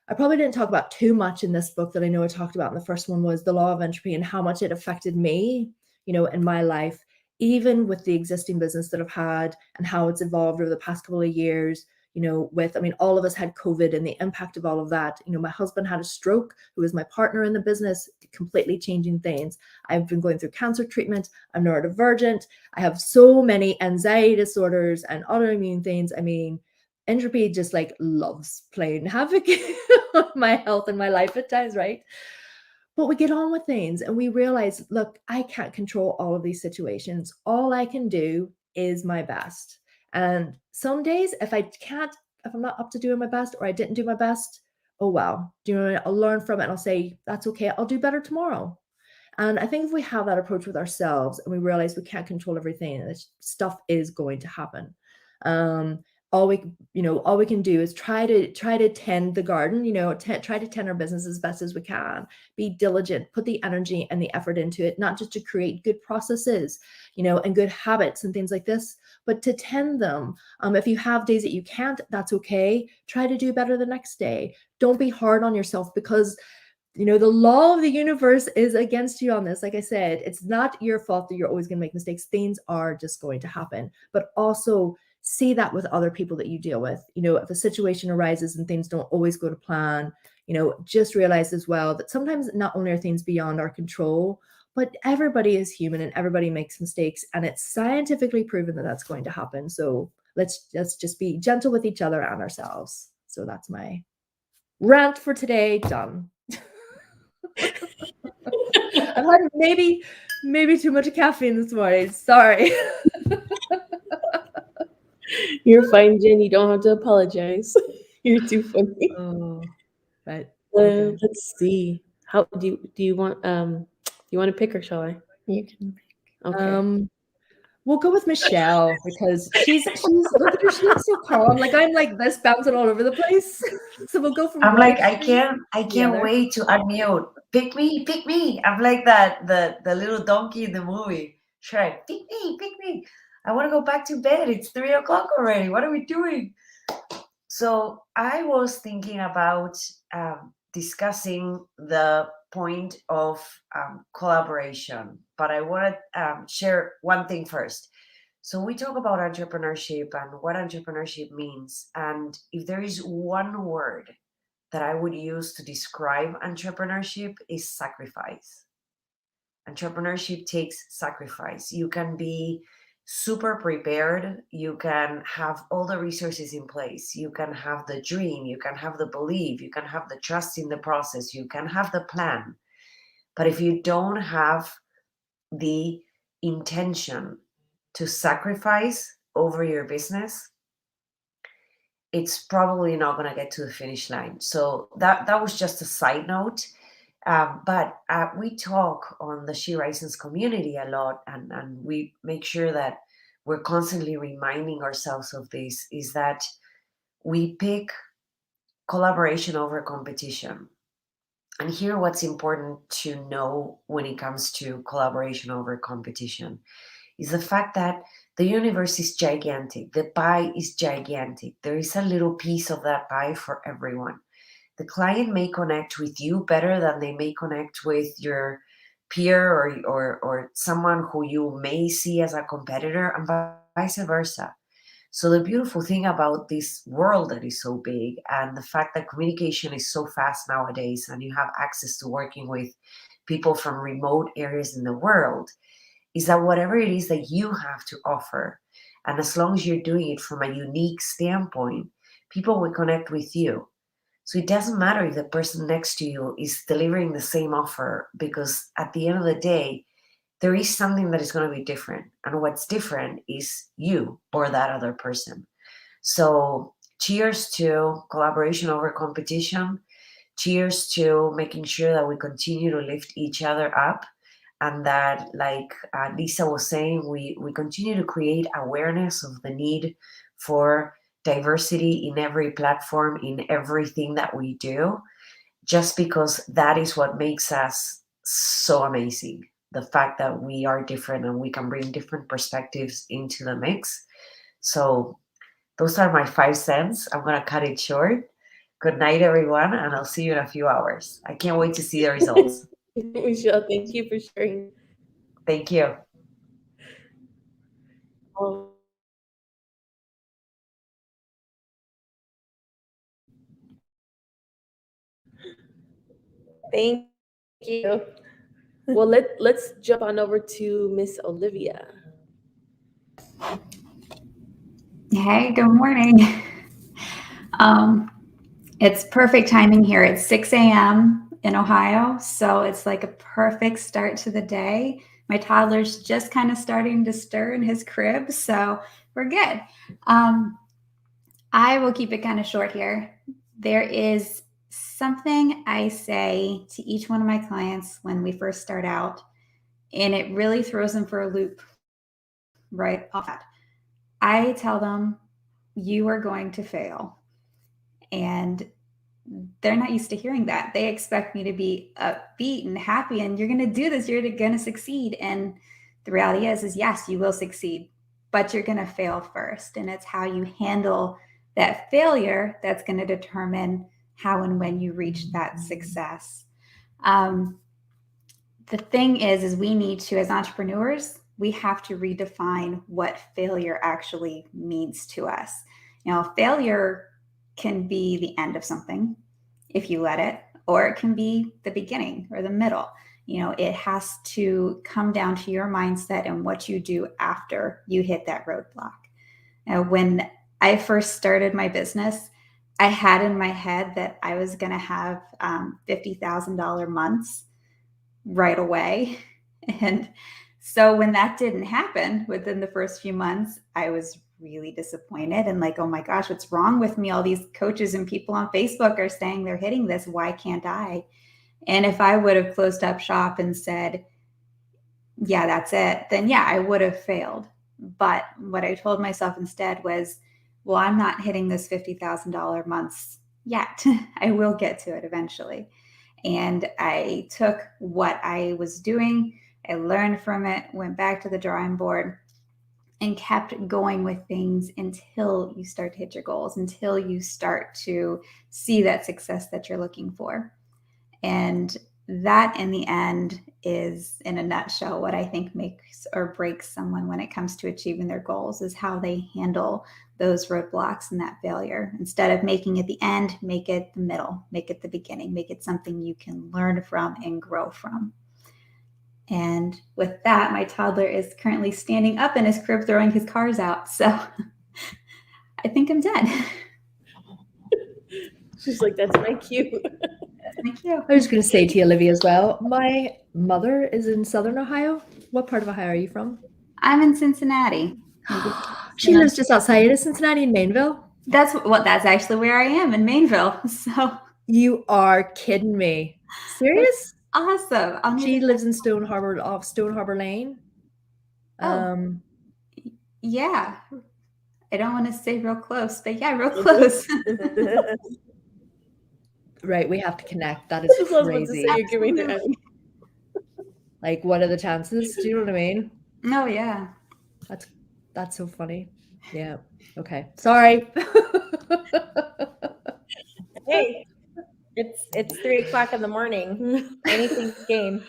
I probably didn't talk about too much in this book that I know I talked about in the first one, was the law of entropy and how much it affected me, in my life, even with the existing business that I've had, and how it's evolved over the past couple of years, all of us had COVID and the impact of all of that. My husband had a stroke, who was my partner in the business, completely changing things. I've been going through cancer treatment. I'm neurodivergent. I have so many anxiety disorders and autoimmune things. Entropy just loves playing havoc on my health and my life at times, right? But we get on with things and we realize, look, I can't control all of these situations. All I can do is my best. And some days, if I'm not up to doing my best, or I didn't do my best, oh well, I'll learn from it and I'll say, that's okay, I'll do better tomorrow. And I think if we have that approach with ourselves and we realize we can't control everything, and this stuff is going to happen. All we can do is try to tend the garden, try to tend our business as best as we can, be diligent, put the energy and the effort into it, not just to create good processes, and good habits and things like this, but to tend them. If you have days that you can't, that's okay. Try to do better the next day. Don't be hard on yourself, because the law of the universe is against you on this. Like I said, it's not your fault that you're always going to make mistakes. Things are just going to happen, but also see that with other people that you deal with. If a situation arises and things don't always go to plan, just realize as well that sometimes not only are things beyond our control, but everybody is human and everybody makes mistakes, and it's scientifically proven that that's going to happen. So let's just be gentle with each other and ourselves. So that's my rant for today. Done. I've had maybe too much caffeine this morning. Sorry. You're fine, Jen. You don't have to apologize. You're too funny. Oh, but let's see. How do you want you want to pick, or shall I? You can. Okay. We'll go with Michelle, because she's look at her, she looks so calm. I'm like this, bouncing all over the place. So we'll go from. I'm like, I can't wait to unmute. Pick me. I'm like the little donkey in the movie Shrek. Pick me. I want to go back to bed. It's 3 o'clock already. What are we doing? So I was thinking about discussing the point of collaboration, but I want to share one thing first. So we talk about entrepreneurship and what entrepreneurship means. And if there is one word that I would use to describe entrepreneurship, is sacrifice. Entrepreneurship takes sacrifice. You can be super prepared. You can have all the resources in place. You can have the dream. You can have the belief. You can have the trust in the process. You can have the plan. But if you don't have the intention to sacrifice over your business, it's probably not going to get to the finish line. So that was just a side note. But we talk on the She Rises community a lot, and we make sure that we're constantly reminding ourselves of this, is that we pick collaboration over competition. And here, what's important to know when it comes to collaboration over competition is the fact that the universe is gigantic. The pie is gigantic. There is a little piece of that pie for everyone. The client may connect with you better than they may connect with your peer or someone who you may see as a competitor, and vice versa. So the beautiful thing about this world that is so big, and the fact that communication is so fast nowadays, and you have access to working with people from remote areas in the world, is that whatever it is that you have to offer, and as long as you're doing it from a unique standpoint, people will connect with you. So it doesn't matter if the person next to you is delivering the same offer, because at the end of the day, there is something that is going to be different. And what's different is you or that other person. So cheers to collaboration over competition. Cheers to making sure that we continue to lift each other up. And that, like Lisa was saying, we continue to create awareness of the need for diversity in every platform, in everything that we do, just because that is what makes us so amazing. The fact that we are different and we can bring different perspectives into the mix. So those are my 5 cents. I'm going to cut it short. Good night, everyone, and I'll see you in a few hours. I can't wait to see the results. Michelle, thank you for sharing. Thank you. Thank you. Well, let's jump on over to Miss Olivia. Hey, good morning. It's perfect timing here. It's 6 a.m. in Ohio, so it's like a perfect start to the day. My toddler's just kind of starting to stir in his crib, so we're good. I will keep it kind of short here. There is something I say to each one of my clients when we first start out, and it really throws them for a loop right off that. I tell them, you are going to fail. And they're not used to hearing that. They expect me to be upbeat and happy, and you're going to do this, you're going to succeed. And the reality is yes, you will succeed, but you're going to fail first. And it's how you handle that failure that's going to determine how and when you reach that success. The thing is we need to, as entrepreneurs, we have to redefine what failure actually means to us. You know, failure can be the end of something if you let it, or it can be the beginning or the middle. You know, it has to come down to your mindset and what you do after you hit that roadblock. Now, when I first started my business, I had in my head that I was going to have $50,000 months right away. And so when that didn't happen within the first few months, I was really disappointed and like, oh my gosh, what's wrong with me? All these coaches and people on Facebook are saying they're hitting this. Why can't I? And if I would have closed up shop and said, yeah, that's it, then yeah, I would have failed. But what I told myself instead was, well, I'm not hitting this $50,000 months yet. I will get to it eventually. And I took what I was doing, I learned from it, went back to the drawing board, and kept going with things until you start to hit your goals, until you start to see that success that you're looking for. And that in the end is, in a nutshell, what I think makes or breaks someone when it comes to achieving their goals, is how they handle those roadblocks and that failure. Instead of making it the end, make it the middle, make it the beginning, make it something you can learn from and grow from. And with that, my toddler is currently standing up in his crib, throwing his cars out. So I think I'm done. She's like, that's my cue. Thank you. I was going to say to you, Olivia, as well, my mother is in Southern Ohio. What part of Ohio are you from? I'm in Cincinnati. She lives just outside of Cincinnati in Mainville. That's actually where I am in Mainville. So You are kidding me. Serious? awesome. I'll need She to- lives in Stone Harbor, off Stone Harbor Lane. Oh. Yeah. I don't want to say real close, but yeah, real close. Right, we have to connect. That is That's what I was about to crazy. say. You're giving her. Like, what are the chances? Do you know what I mean? Oh yeah. That's so funny. Yeah. Okay. Sorry. Hey, it's 3 o'clock in the morning. Anything's game.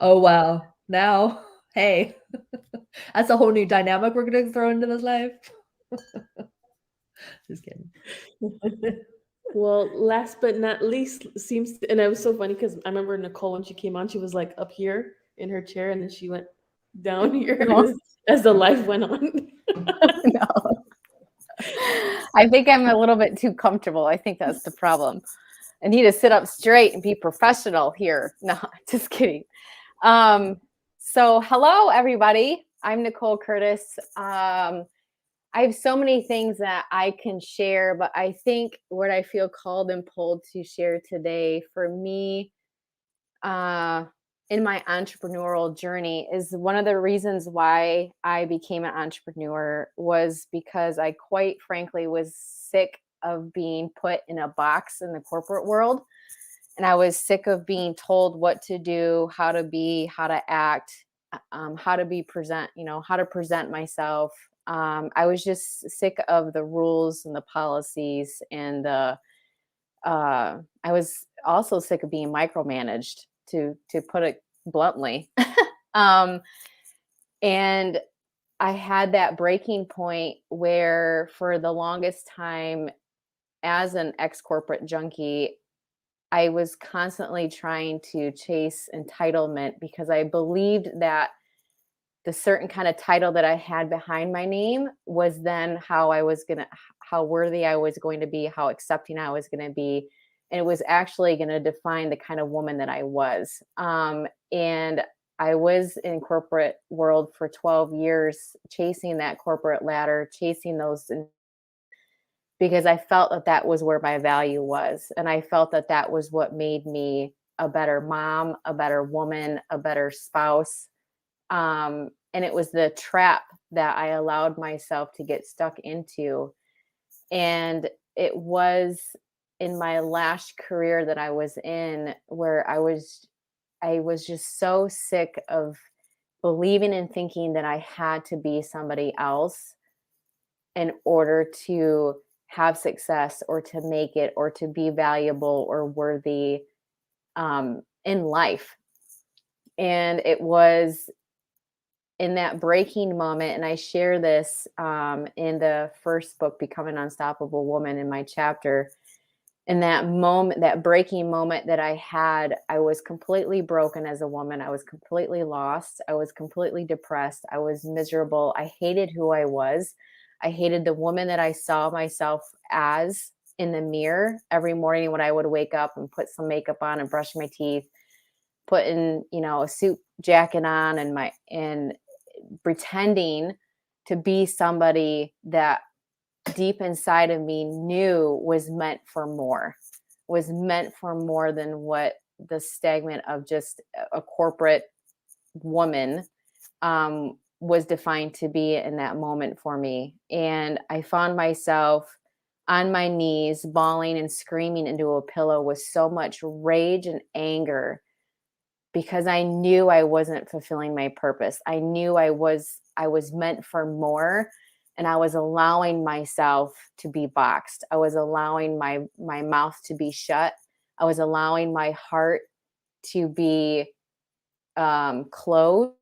Oh wow. Now, hey, that's a whole new dynamic we're gonna throw into this life. Just kidding. Well, last but not least, and it was so funny because I remember Nicole when she came on, she was like up here in her chair, and then she went down here as the life went on. No. I think I'm a little bit too comfortable. I think that's the problem. I need to sit up straight and be professional here. No, just kidding. So hello, everybody. I'm Nicole Curtis. I have so many things that I can share, but I think what I feel called and pulled to share today for me in my entrepreneurial journey is one of the reasons why I became an entrepreneur was because I quite frankly was sick of being put in a box in the corporate world. And I was sick of being told what to do, how to be, how to act, how to be present, how to present myself. I was just sick of the rules and the policies and I was also sick of being micromanaged, to put it bluntly. And I had that breaking point where for the longest time as an ex-corporate junkie, I was constantly trying to chase entitlement because I believed that the certain kind of title that I had behind my name was then how worthy I was going to be, how accepting I was going to be. And it was actually going to define the kind of woman that I was. And I was in corporate world for 12 years, chasing that corporate ladder, chasing those, because I felt that that was where my value was. And I felt that that was what made me a better mom, a better woman, a better spouse. And it was the trap that I allowed myself to get stuck into. And it was in my last career that I was in where I was just so sick of believing and thinking that I had to be somebody else in order to have success or to make it or to be valuable or worthy in life. And it was in that breaking moment, and I share this in the first book, Become an Unstoppable Woman, in my chapter. In that moment, that breaking moment that I had, I was completely broken as a woman. I was completely lost. I was completely depressed. I was miserable. I hated who I was. I hated the woman that I saw myself as in the mirror every morning when I would wake up and put some makeup on and brush my teeth, putting, a suit jacket on and pretending to be somebody that deep inside of me knew was meant for more than what the stagnant of just a corporate woman was defined to be in that moment for me. And I found myself on my knees, bawling and screaming into a pillow with so much rage and anger because I knew I wasn't fulfilling my purpose. I knew I was meant for more, and I was allowing myself to be boxed. I was allowing my mouth to be shut. I was allowing my heart to be closed.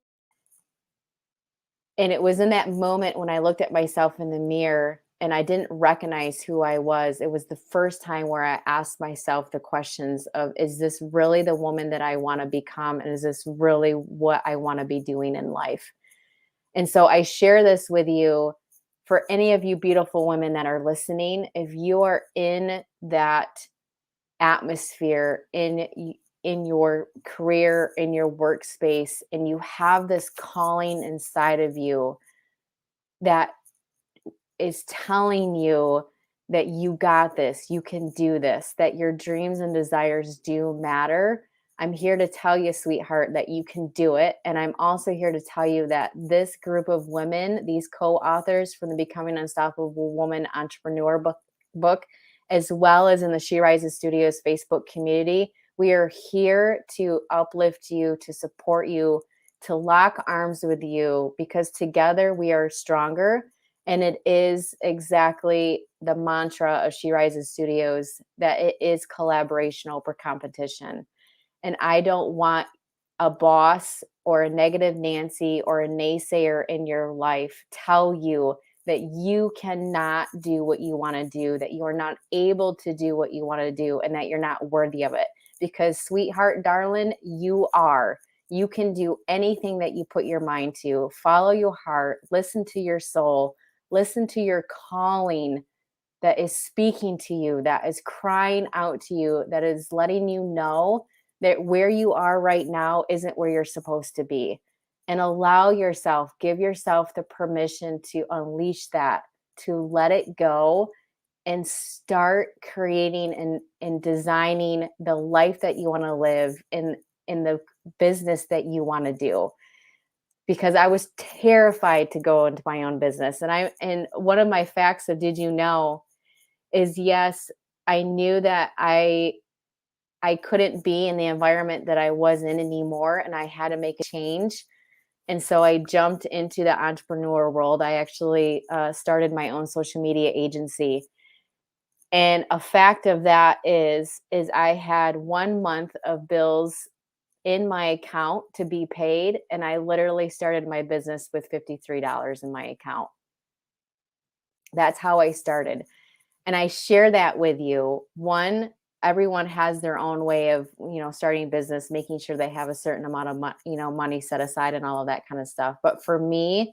And it was in that moment when I looked at myself in the mirror and I didn't recognize who I was. It was the first time where I asked myself the questions of, is this really the woman that I want to become? And is this really what I want to be doing in life? And so I share this with you for any of you beautiful women that are listening. If you are in that atmosphere in your career, in your workspace, and you have this calling inside of you that is telling you that you got this, you can do this, that your dreams and desires do matter. I'm here to tell you, sweetheart, that you can do it. And I'm also here to tell you that this group of women, these co-authors from the Becoming Unstoppable Woman Entrepreneur book, as well as in the She Rises Studios Facebook community, we are here to uplift you, to support you, to lock arms with you, because together we are stronger. And it is exactly the mantra of She Rises Studios, that it is collaboration over competition. And I don't want a boss or a negative Nancy or a naysayer in your life tell you that you cannot do what you want to do, that you are not able to do what you want to do, and that you're not worthy of it. Because, sweetheart, darling, you are. You can do anything that you put your mind to. Follow your heart, listen to your soul, listen to your calling that is speaking to you, that is crying out to you, that is letting you know that where you are right now isn't where you're supposed to be. And allow yourself, give yourself the permission to unleash that, to let it go, and start creating and designing the life that you want to live in the business that you want to do. Because I was terrified to go into my own business. And one of my facts of did you know is, yes, I knew that I couldn't be in the environment that I was in anymore, and I had to make a change. And so I jumped into the entrepreneur world. I actually started my own social media agency. And a fact of that is I had 1 month of bills in my account to be paid, and I literally started my business with $53 in my account. That's how I started. And I share that with you. One, everyone has their own way of, starting business, making sure they have a certain amount of money set aside and all of that kind of stuff. But for me,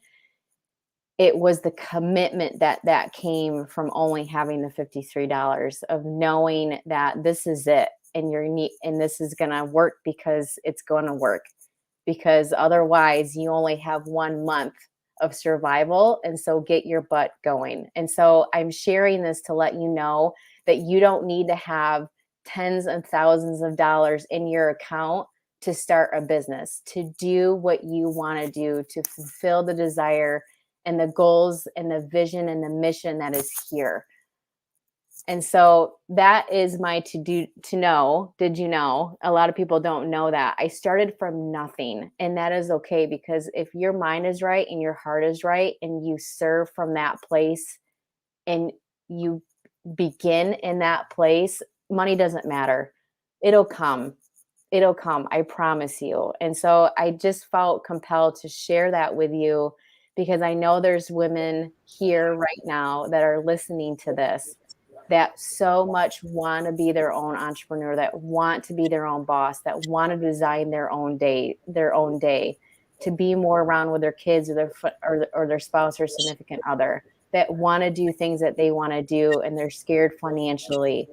it was the commitment that came from only having the $53, of knowing that this is it, and this is going to work because it's going to work, because otherwise you only have 1 month of survival. And so get your butt going. And so I'm sharing this to let you know that you don't need to have tens and thousands of dollars in your account to start a business, to do what you want to do, to fulfill the desire and the goals and the vision and the mission that is here. And so that is my to know. Did you know? A lot of people don't know that. I started from nothing, and that is okay, because if your mind is right and your heart is right and you serve from that place and you begin in that place, money doesn't matter. It'll come. It'll come. I promise you. And so I just felt compelled to share that with you, because I know there's women here right now that are listening to this that so much want to be their own entrepreneur, that want to be their own boss, that want to design their own day, to be more around with their kids or their spouse or significant other, that want to do things that they want to do, and they're scared financially,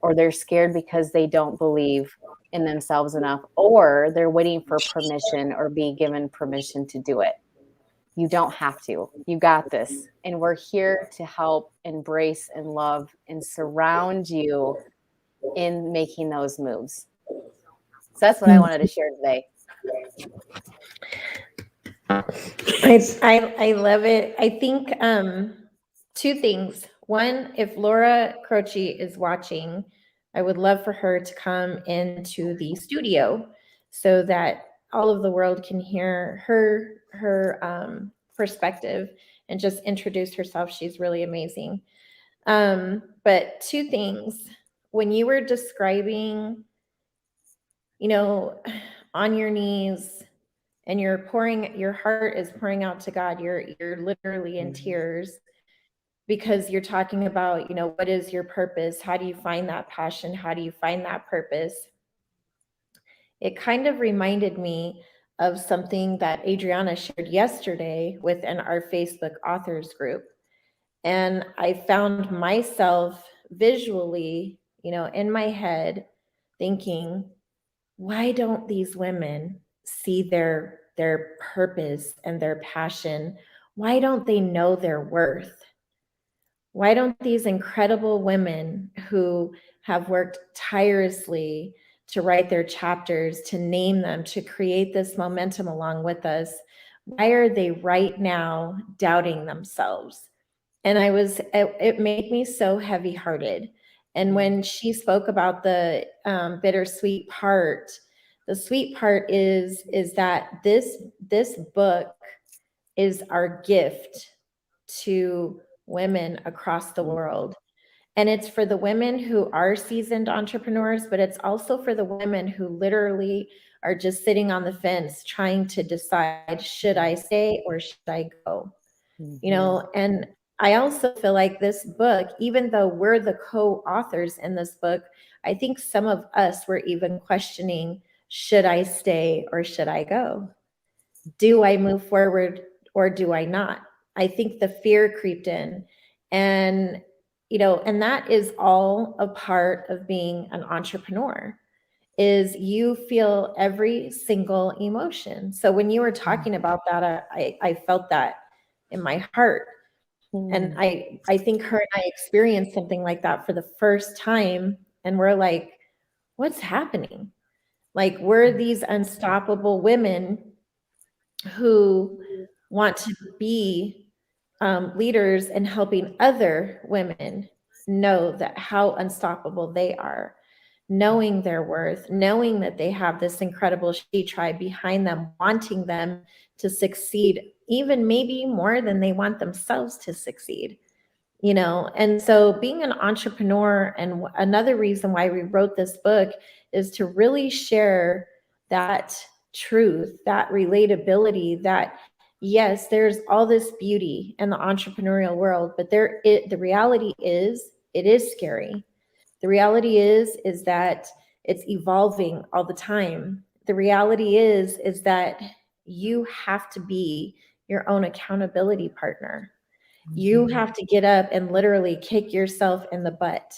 or they're scared because they don't believe in themselves enough, or they're waiting for permission or being given permission to do it. You don't have to. You got this. And we're here to help, embrace, and love, and surround you in making those moves. So that's what I wanted to share today. I love it. I think two things. One, if Laura Croce is watching, I would love for her to come into the studio so that all of the world can hear her perspective and just introduce herself. She's really amazing. But two things. When you were describing, on your knees, and your heart is pouring out to God, you're literally in tears, because you're talking about, what is your purpose? How do you find that passion? How do you find that purpose? It kind of reminded me of something that Adriana shared yesterday within our Facebook authors group. And I found myself visually, in my head thinking, why don't these women see their purpose and their passion? Why don't they know their worth? Why don't these incredible women who have worked tirelessly to write their chapters, to name them, to create this momentum along with us, why are they right now doubting themselves? And it made me so heavy hearted. And when she spoke about the bittersweet part, the sweet part is that this book is our gift to women across the world. And it's for the women who are seasoned entrepreneurs, but it's also for the women who literally are just sitting on the fence trying to decide, should I stay or should I go? You know, and I also feel like this book, even though we're the co-authors in this book, I think some of us were even questioning, should I stay or should I go? Do I move forward or do I not? I think the fear creeped in. And, you know, and that is all a part of being an entrepreneur, is you feel every single emotion. So when you were talking about that, I felt that in my heart. And I think her and I experienced something like that for the first time. And we're like, what's happening? Like, we're these unstoppable women who want to be leaders and helping other women know that how unstoppable they are, knowing their worth, knowing that they have this incredible she tribe behind them, wanting them to succeed, even maybe more than they want themselves to succeed. You know, and so being an entrepreneur, and another reason why we wrote this book is to really share that truth, that relatability, that yes, there's all this beauty in the entrepreneurial world, but the reality is it is scary. The reality is that it's evolving all the time. The reality is that you have to be your own accountability partner. You have to get up and literally kick yourself in the butt.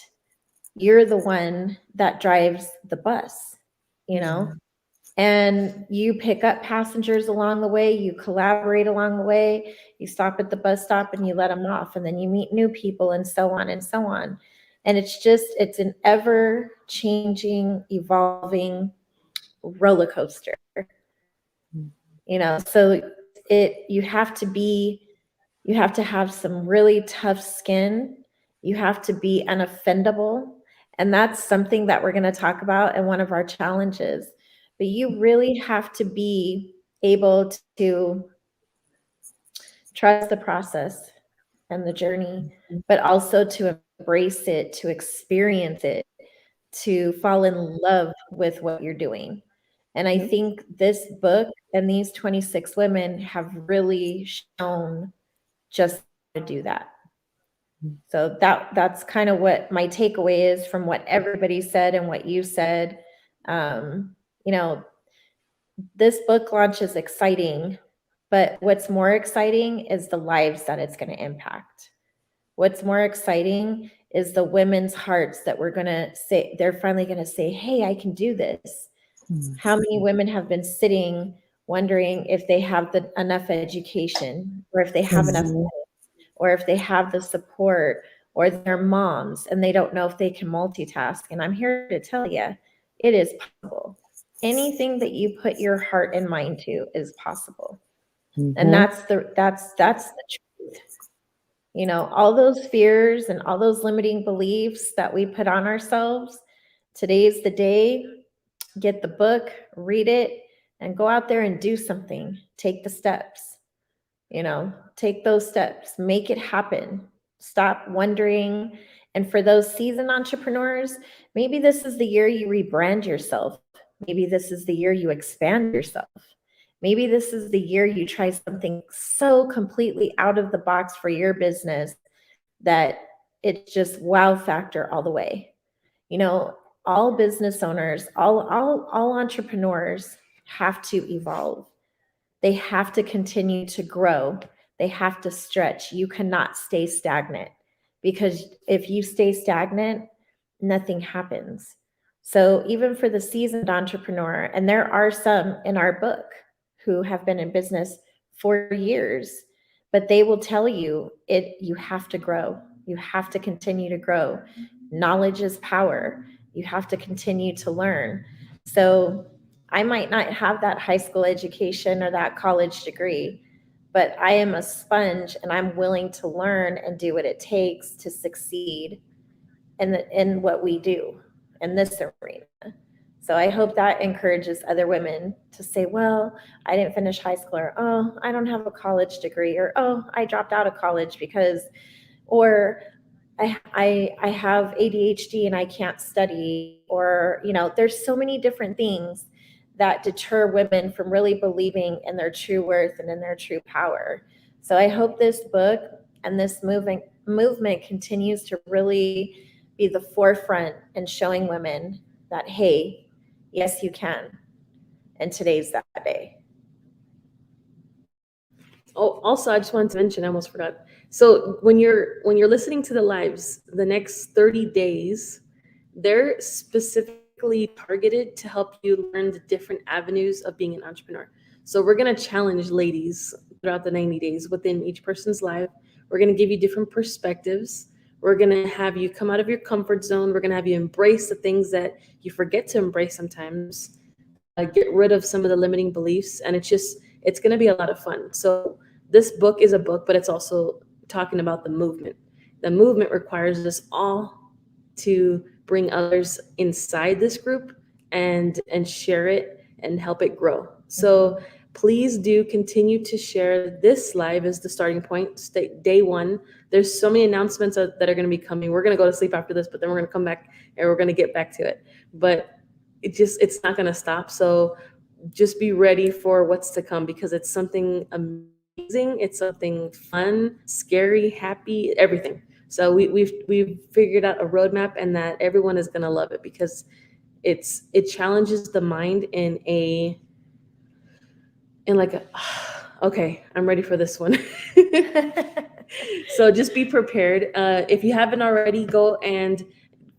You're the one that drives the bus, you know, and you pick up passengers along the way, you collaborate along the way, you stop at the bus stop and you let them off, and then you meet new people and so on and so on. And it's an ever changing, evolving roller coaster, you know, so you have to have some really tough skin. You have to be unoffendable. And that's something that we're going to talk about in one of our challenges. But you really have to be able to trust the process and the journey, but also to embrace it, to experience it, to fall in love with what you're doing. And I think this book and these 26 women have really shown just how to do that. So that's kind of what my takeaway is from what everybody said and what you said. You know, this book launch is exciting, but what's more exciting is the lives that it's going to impact. What's more exciting is the women's hearts that we're going to say, they're finally going to say, hey, I can do this. How many women have been sitting wondering if they have enough education, or if they have enough money, or if they have the support, or their moms and they don't know if they can multitask. And I'm here to tell you, it is possible. Anything that you put your heart and mind to is possible. And that's the truth. You know, all those fears and all those limiting beliefs that we put on ourselves, today's the day. Get the book, read it, and go out there and do something. Take the steps. You know, take those steps, make it happen. Stop wondering. And for those seasoned entrepreneurs, maybe this is the year you rebrand yourself. Maybe this is the year you expand yourself. Maybe this is the year you try something so completely out of the box for your business that it's just wow factor all the way. You know, all business owners, all entrepreneurs have to evolve. They have to continue to grow. They have to stretch. You cannot stay stagnant, because if you stay stagnant, nothing happens. So even for the seasoned entrepreneur, and there are some in our book who have been in business for years, but they will tell you you have to grow. You have to continue to grow. Knowledge is power. You have to continue to learn. So I might not have that high school education or that college degree, but I am a sponge and I'm willing to learn and do what it takes to succeed in what we do in this arena. So I hope that encourages other women to say, well, I didn't finish high school, or, oh, I don't have a college degree, or, oh, I dropped out of college because, or I have ADHD and I can't study, or, there's so many different things that deter women from really believing in their true worth and in their true power. So I hope this book and this movement continues to really be the forefront in showing women that, hey, yes, you can. And today's that day. Oh, also, I just wanted to mention, I almost forgot. So when you're listening to the lives, the next 30 days, they're specifically targeted to help you learn the different avenues of being an entrepreneur. So we're going to challenge ladies throughout the 90 days within each person's life. We're going to give you different perspectives. We're going to have you come out of your comfort zone. We're going to have you embrace the things that you forget to embrace sometimes. Get rid of some of the limiting beliefs. And it's going to be a lot of fun. So this book is a book, but it's also talking about the movement. The movement requires us all to bring others inside this group and share it and help it grow. So please do continue to share. This live is the starting point, day one. There's so many announcements that are going to be coming. We're going to go to sleep after this, but then we're going to come back and we're going to get back to it. But it's not going to stop. So just be ready for what's to come, because it's something amazing. It's something fun, scary, happy, everything. So we've figured out a roadmap, and that everyone is going to love it, because it challenges the mind okay, I'm ready for this one. So just be prepared. If you haven't already, go and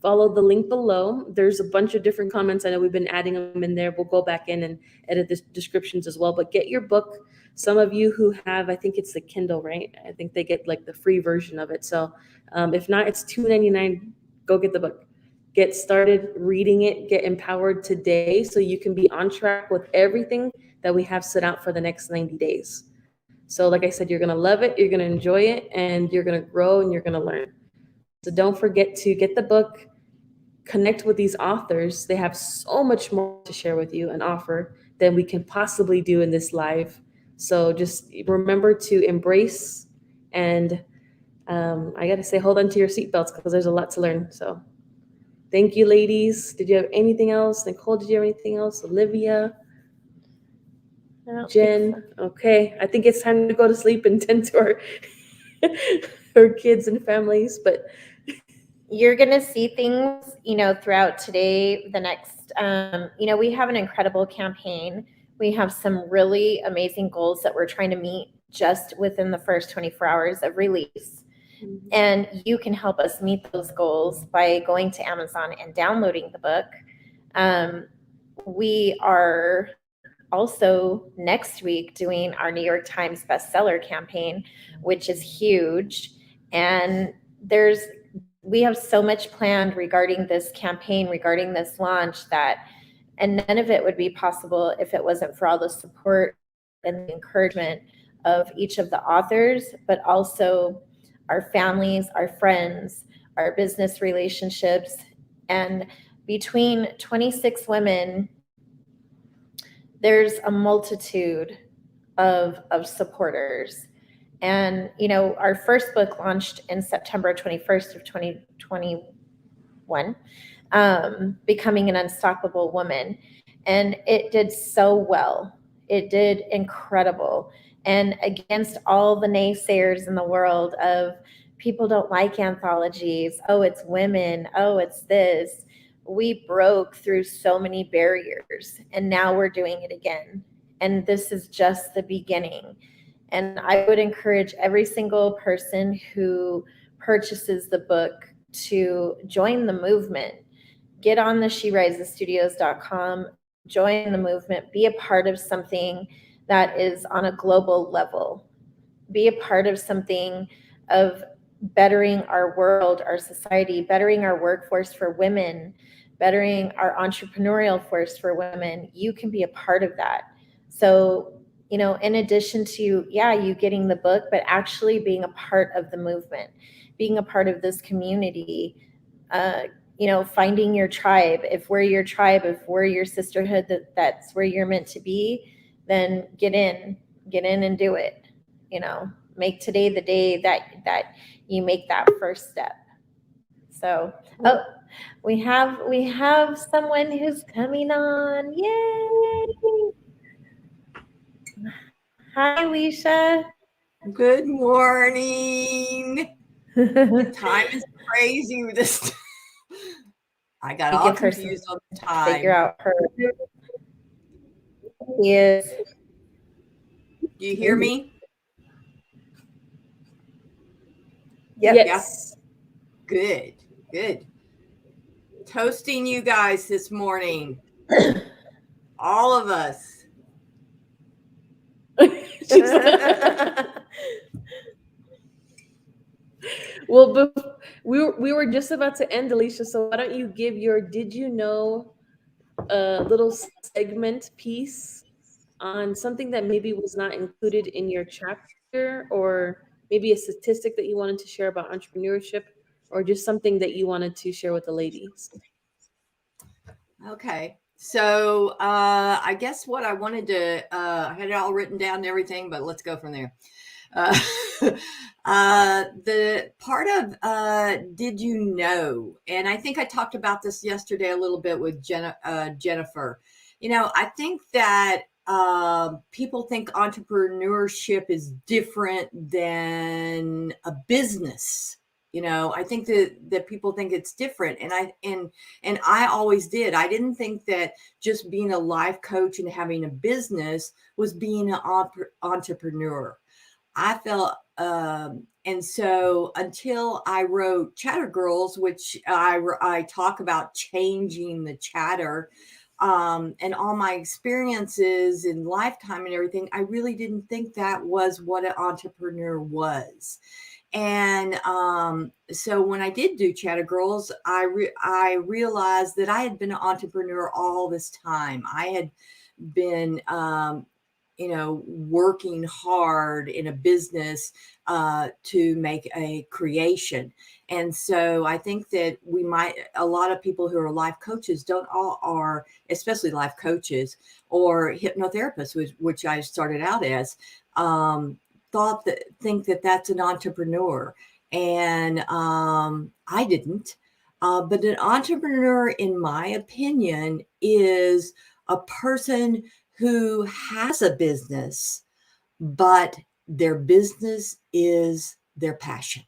follow the link below. There's a bunch of different comments. I know we've been adding them in there. We'll go back in and edit the descriptions as well. But get your book. Some of you who have, I think it's the Kindle, right? I think they get like the free version of it. So if not, it's $2.99. Go get the book. Get started reading it. Get empowered today so you can be on track with everything that we have set out for the next 90 days. So like I said, you're going to love it. You're going to enjoy it, and you're going to grow, and you're going to learn. So don't forget to get the book, connect with these authors. They have so much more to share with you and offer than we can possibly do in this live. So just remember to embrace, and I got to say, hold on to your seatbelts, because there's a lot to learn. So thank you, ladies. Did you have anything else? Nicole, did you have anything else? Olivia? Jen? Okay. I think it's time to go to sleep and tend to our kids and families, but you're going to see things, throughout today, the next, we have an incredible campaign. We have some really amazing goals that we're trying to meet just within the first 24 hours of release. And you can help us meet those goals by going to Amazon and downloading the book. We are also next week doing our New York Times bestseller campaign, which is huge. And we have so much planned regarding this campaign, regarding this launch, and none of it would be possible if it wasn't for all the support and the encouragement of each of the authors, but also our families, our friends, our business relationships. And between 26 women, there's a multitude of supporters. And, our first book launched in September 21st of 2021, Becoming an Unstoppable Woman. And it did so well. It did incredible. And against all the naysayers in the world of people don't like anthologies, oh, it's women, oh, it's this, we broke through so many barriers, and now we're doing it again. And this is just the beginning. And I would encourage every single person who purchases the book to join the movement. Get on the SheRisesStudios.com, join the movement, be a part of something that is on a global level. Be a part of something of bettering our world, our society, bettering our workforce for women, bettering our entrepreneurial force for women, you can be a part of that. So, you know, in addition to, yeah, you getting the book, but actually being a part of the movement, being a part of this community, you know, finding your tribe. If we're your tribe, if we're your sisterhood, that's where you're meant to be, then get in and do it. You know, make today the day that you make that first step. So, oh, we have someone who's coming on. Yay! Hi, Alicia. Good morning. The time is crazy. This I got all confused on the time. Figure out her. Is. Do you hear me? Yep. Yes. Good. Good. Toasting you guys this morning. All of us. Well, we were just about to end, Alicia. So why don't you give your "Did you know" little segment piece on something that maybe was not included in your chapter, or maybe a statistic that you wanted to share about entrepreneurship, or just something that you wanted to share with the ladies. Okay. So I guess what I wanted to, I had it all written down and everything, but let's go from there. The part of did you know, and I think I talked about this yesterday a little bit with Jennifer. You know, I think that people think entrepreneurship is different than a business. You know, I think that people think it's different, and I always did. I didn't think that just being a life coach and having a business was being an entrepreneur. I felt, and so until I wrote Chatter Girls, which I talk about changing the chatter, and all my experiences in lifetime and everything, I really didn't think that was what an entrepreneur was. And so when I did do Chatter Girls, I realized that I had been an entrepreneur all this time. I had been, you know, working hard in a business to make a creation. And so I think that a lot of people who are life coaches don't all are, especially life coaches or hypnotherapists, which I started out as, think that that's an entrepreneur. And I didn't. But an entrepreneur, in my opinion, is a person who has a business, but their business is their passion.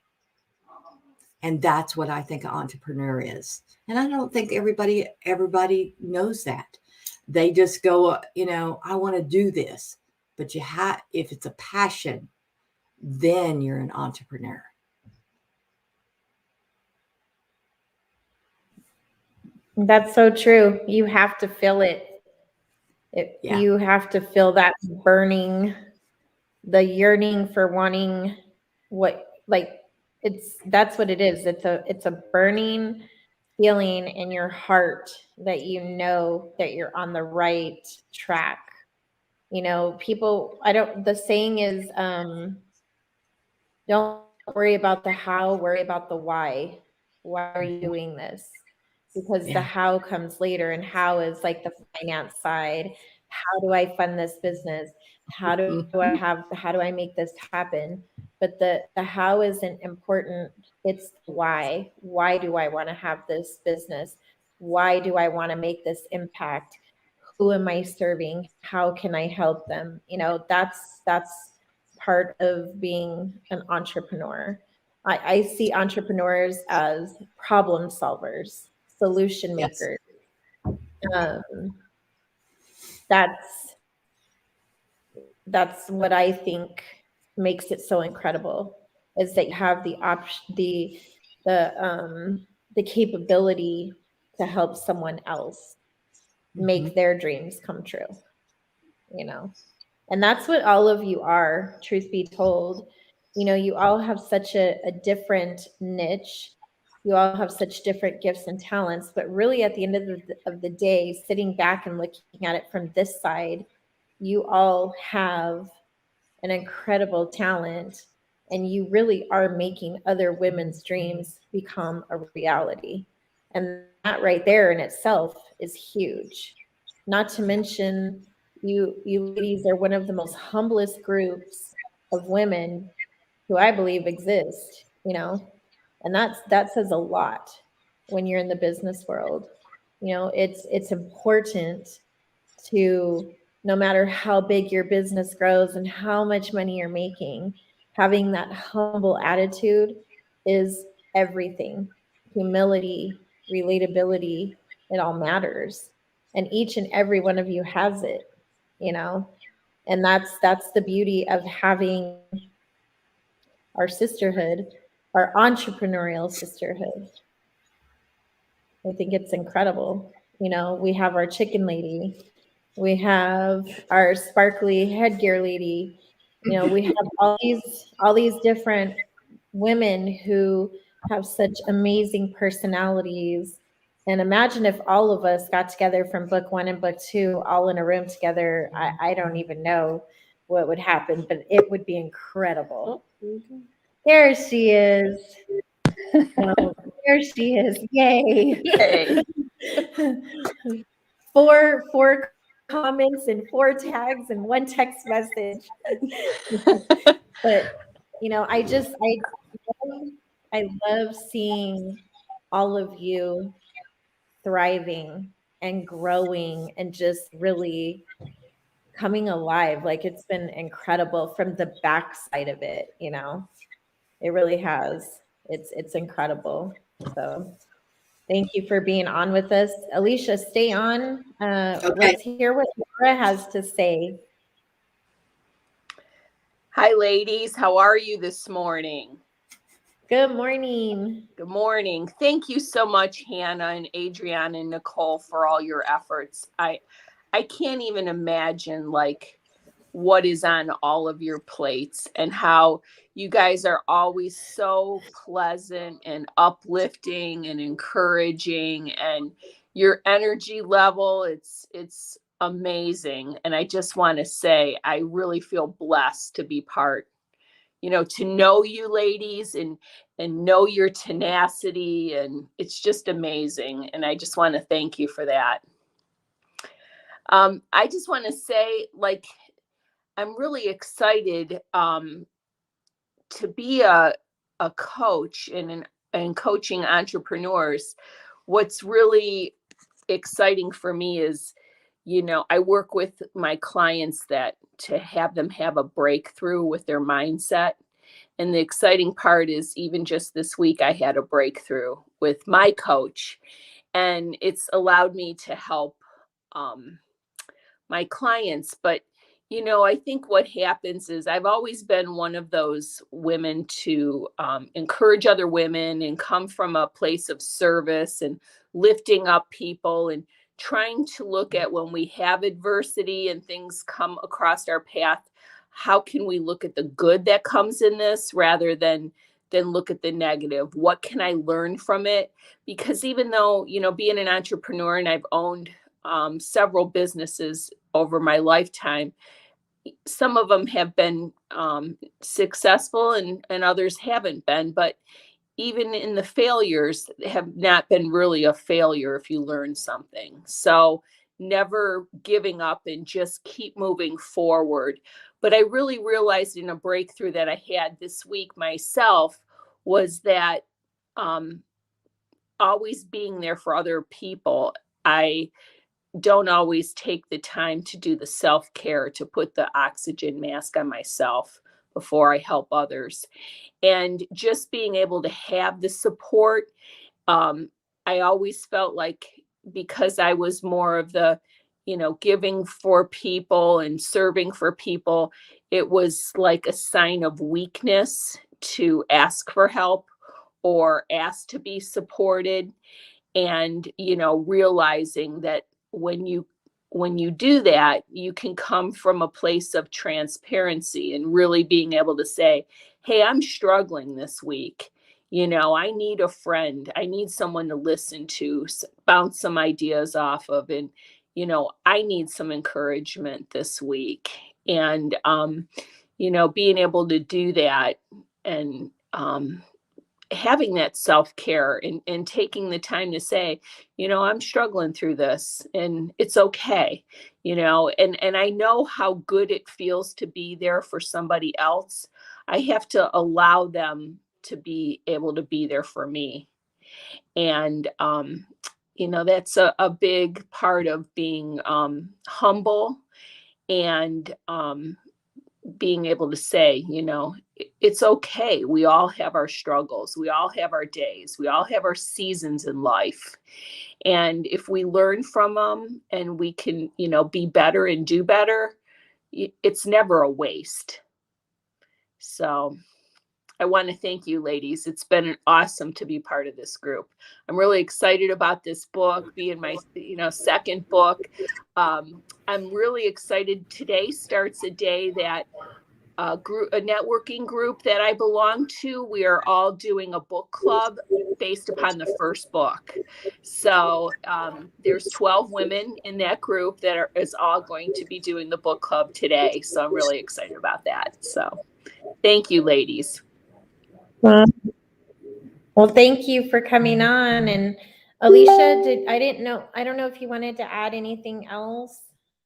And that's what I think an entrepreneur is. And I don't think everybody knows that. They just go, you know, I want to do this. But if it's a passion, then you're an entrepreneur. That's so true. You have to feel it. Yeah. You have to feel that burning, the yearning for wanting that's what it is. It's a burning feeling in your heart that you know that you're on the right track. You know, the saying is, don't worry about the how, worry about the why. Why are you doing this? Because the how comes later, and how is like the finance side. How do I fund this business? How do I make this happen? But the how isn't important. It's the why. Why do I want to have this business? Why do I want to make this impact? Who am I serving? How can I help them? You know, that's part of being an entrepreneur. I see entrepreneurs as problem solvers, solution makers. That's what I think makes it so incredible, is that you have the capability to help someone else make their dreams come true. You know, and that's what all of you are, truth be told. You all have such a different niche. You all have such different gifts and talents, but really at the end of the day, sitting back and looking at it from this side, you all have an incredible talent, and you really are making other women's dreams become a reality. And that right there in itself is huge. Not to mention, you ladies are one of the most humblest groups of women who I believe exist, and that says a lot when you're in the business world. It's important to, no matter how big your business grows and how much money you're making, having that humble attitude is everything. Humility, relatability, it all matters. And each and every one of you has it, and that's the beauty of having our sisterhood, our entrepreneurial sisterhood. I think it's incredible. We have our chicken lady, we have our sparkly headgear lady. We have all these different women who have such amazing personalities. And imagine if all of us got together from book 1 and book 2 all in a room together. I don't even know what would happen, but it would be incredible. There she is. There she is. Yay. Yay. 4 comments and 4 tags and 1 text message. But I love seeing all of you thriving and growing and just really coming alive. Like, it's been incredible from the backside of it. It really has. It's incredible. So thank you for being on with us. Alicia, stay on. Let's hear what Laura has to say. Hi, ladies. How are you this morning? Good morning. Good morning. Thank you so much, Hannah and Adrienne and Nicole, for all your efforts. I can't even imagine what is on all of your plates and how you guys are always so pleasant and uplifting and encouraging, and your energy level, it's amazing. And I just want to say, I really feel blessed to be part, to know you ladies and know your tenacity, and it's just amazing. And I just want to thank you for that. I just want to say, I'm really excited to be a coach and coaching entrepreneurs. What's really exciting for me is, I work with my clients to have them have a breakthrough with their mindset. And the exciting part is, even just this week, I had a breakthrough with my coach, and it's allowed me to help my clients. But I think what happens is, I've always been one of those women to encourage other women and come from a place of service and lifting up people and trying to look at, when we have adversity and things come across our path, how can we look at the good that comes in this rather than look at the negative? What can I learn from it? Because even though, being an entrepreneur, and I've owned several businesses over my lifetime, some of them have been successful and others haven't been. But even in the failures, have not been really a failure if you learn something. So never giving up and just keep moving forward. But I really realized in a breakthrough that I had this week myself was that always being there for other people. I don't always take the time to do the self-care, to put the oxygen mask on myself before I help others. And just being able to have the support, I always felt like, because I was more of the, giving for people and serving for people, it was like a sign of weakness to ask for help or ask to be supported. And, realizing that when you when you do that, you can come from a place of transparency and really being able to say, hey, I'm struggling this week. You know, I need a friend. I need someone to listen to, bounce some ideas off of. And, you know, I need some encouragement this week. And, you know, being able to do that and having that self-care and taking the time to say, you know, I'm struggling through this and it's okay, you know, and I know how good it feels to be there for somebody else. I have to allow them to be able to be there for me. And, you know, that's a big part of being humble and being able to say, you know, it's okay. We all have our struggles. We all have our days. We all have our seasons in life. And if we learn from them and we can, you know, be better and do better, it's never a waste. So I want to thank you, ladies. It's been awesome to be part of this group. I'm really excited about this book being my, you know, second book. I'm really excited. Today starts a day that a networking group that I belong to. We are all doing a book club based upon the first book. So there's 12 women in that group that is all going to be doing the book club today. So I'm really excited about that. So thank you, ladies. Well, thank you for coming on. And Alicia, I don't know if you wanted to add anything else.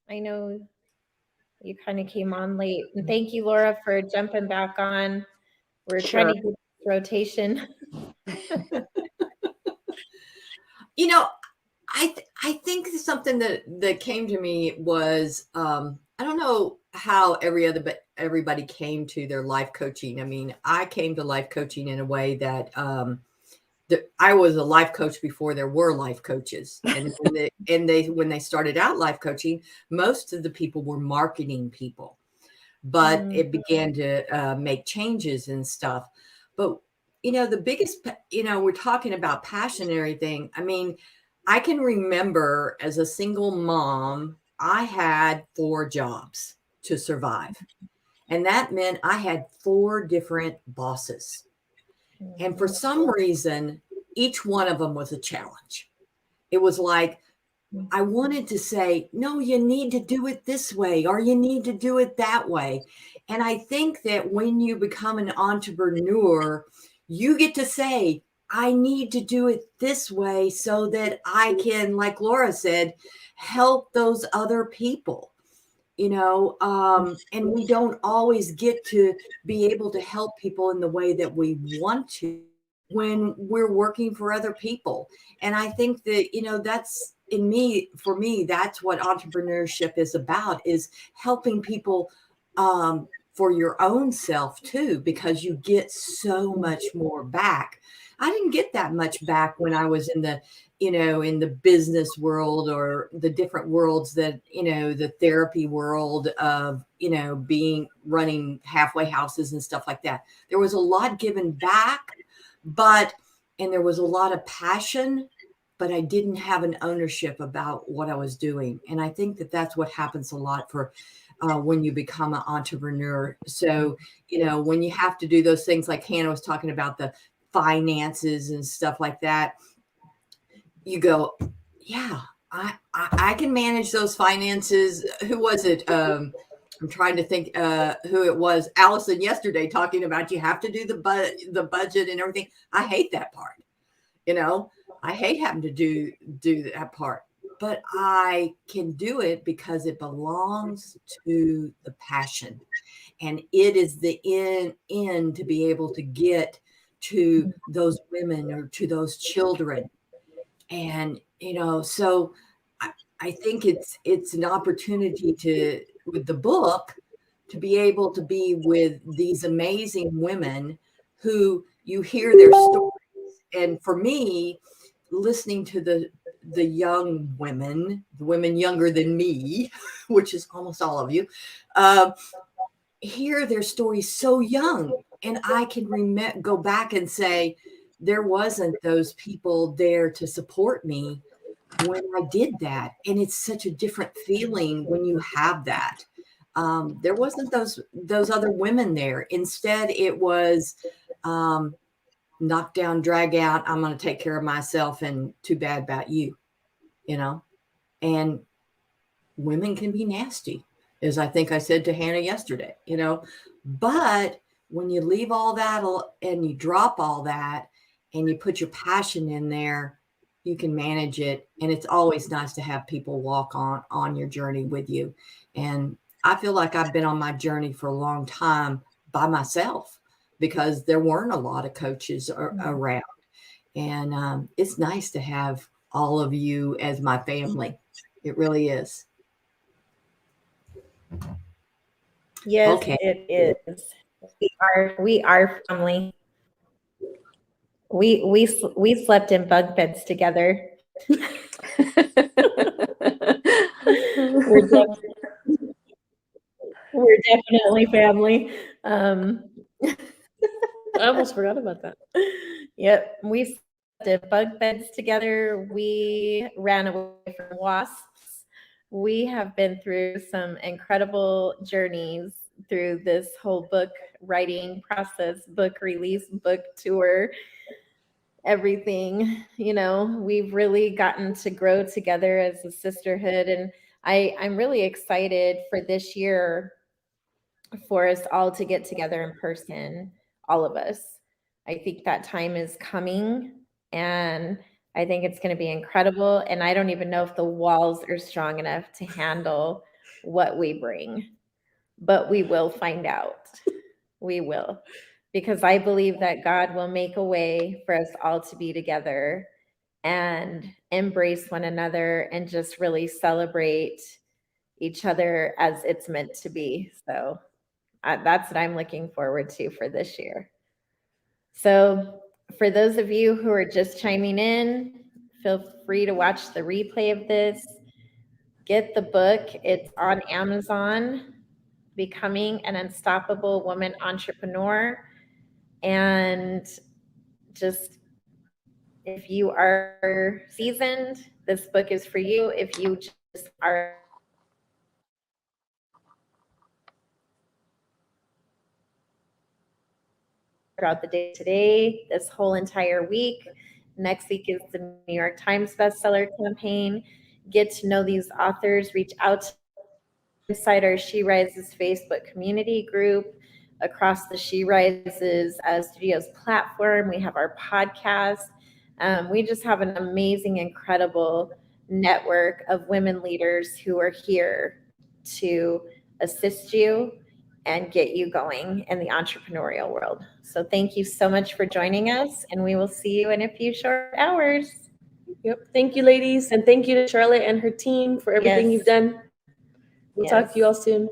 I know you kind of came on late. And thank you, Laura, for jumping back on. We're trying to get this rotation. You know, I think something that came to me was I don't know how everybody came to their life coaching. I mean, I came to life coaching in a way that I was a life coach before there were life coaches, and when they started out life coaching, most of the people were marketing people, but it began to make changes and stuff. But you know, the biggest, you know, we're talking about passion and everything. I mean, I can remember as a single mom, I had 4 jobs to survive, and that meant I had 4 different bosses. And for some reason, each one of them was a challenge. It was like, I wanted to say, no, you need to do it this way, or you need to do it that way. And I think that when you become an entrepreneur, you get to say, I need to do it this way so that I can, like Laura said, help those other people. You know, and we don't always get to be able to help people in the way that we want to when we're working for other people. And I think that, you know, that's for me, that's what entrepreneurship is about, is helping people for your own self too, because you get so much more back. I didn't get that much back when I was in the, you know, in the business world or the different worlds that, you know, the therapy world of, you know, running halfway houses and stuff like that. There was a lot given back, and there was a lot of passion, but I didn't have an ownership about what I was doing. And I think that that's what happens a lot for when you become an entrepreneur. So, you know, when you have to do those things like Hannah was talking about, the finances and stuff like that, you go, yeah, I can manage those finances. Who was it? I'm trying to think who it was. Allison yesterday talking about you have to do the budget and everything. I hate that part. You know, I hate having to do that part, but I can do it because it belongs to the passion, and it is the end to be able to get to those women or to those children. And, you know, so I think it's an opportunity with the book, to be able to be with these amazing women who you hear their stories. And for me, listening to the young women, the women younger than me, which is almost all of you, hear their stories so young. And I can go back and say, there wasn't those people there to support me when I did that. And it's such a different feeling when you have that. There wasn't those other women there. Instead, it was knock down, drag out. I'm going to take care of myself, and too bad about you, you know. And women can be nasty, as I think I said to Hannah yesterday, you know. But when you leave all that and you drop all that and you put your passion in there, you can manage it. And it's always nice to have people walk on your journey with you. And I feel like I've been on my journey for a long time by myself because there weren't a lot of coaches around. And it's nice to have all of you as my family. It really is. Yes, Okay. it is. We are family. We slept in bunk beds together. We're definitely family. I almost forgot about that. Yep, we slept in bunk beds together. We ran away from wasps. We have been through some incredible journeys through this whole book writing process, book release, book tour, everything. You know, we've really gotten to grow together as a sisterhood. And I'm really excited for this year for us all to get together in person, all of us. I think that time is coming, and I think it's going to be incredible. And I don't even know if the walls are strong enough to handle what we bring, but we will find out. We will, because I believe that God will make a way for us all to be together and embrace one another and just really celebrate each other as it's meant to be. So that's what I'm looking forward to for this year. So for those of you who are just chiming in, feel free to watch the replay of this. Get the book. It's on Amazon, Becoming an Unstoppable Woman Entrepreneur. And just, if you are seasoned, this book is for you. If you just are throughout the day today, this whole entire week. Next week is the New York Times bestseller campaign. Get to know these authors, reach out to inside our She Rises Facebook community group, across the She Rises Studios platform. We have our podcast. We just have an amazing, incredible network of women leaders who are here to assist you and get you going in the entrepreneurial world. So thank you so much for joining us, and we will see you in a few short hours. Yep. Thank you, ladies. And thank you to Charlotte and her team for everything you've done. We'll talk to you all soon.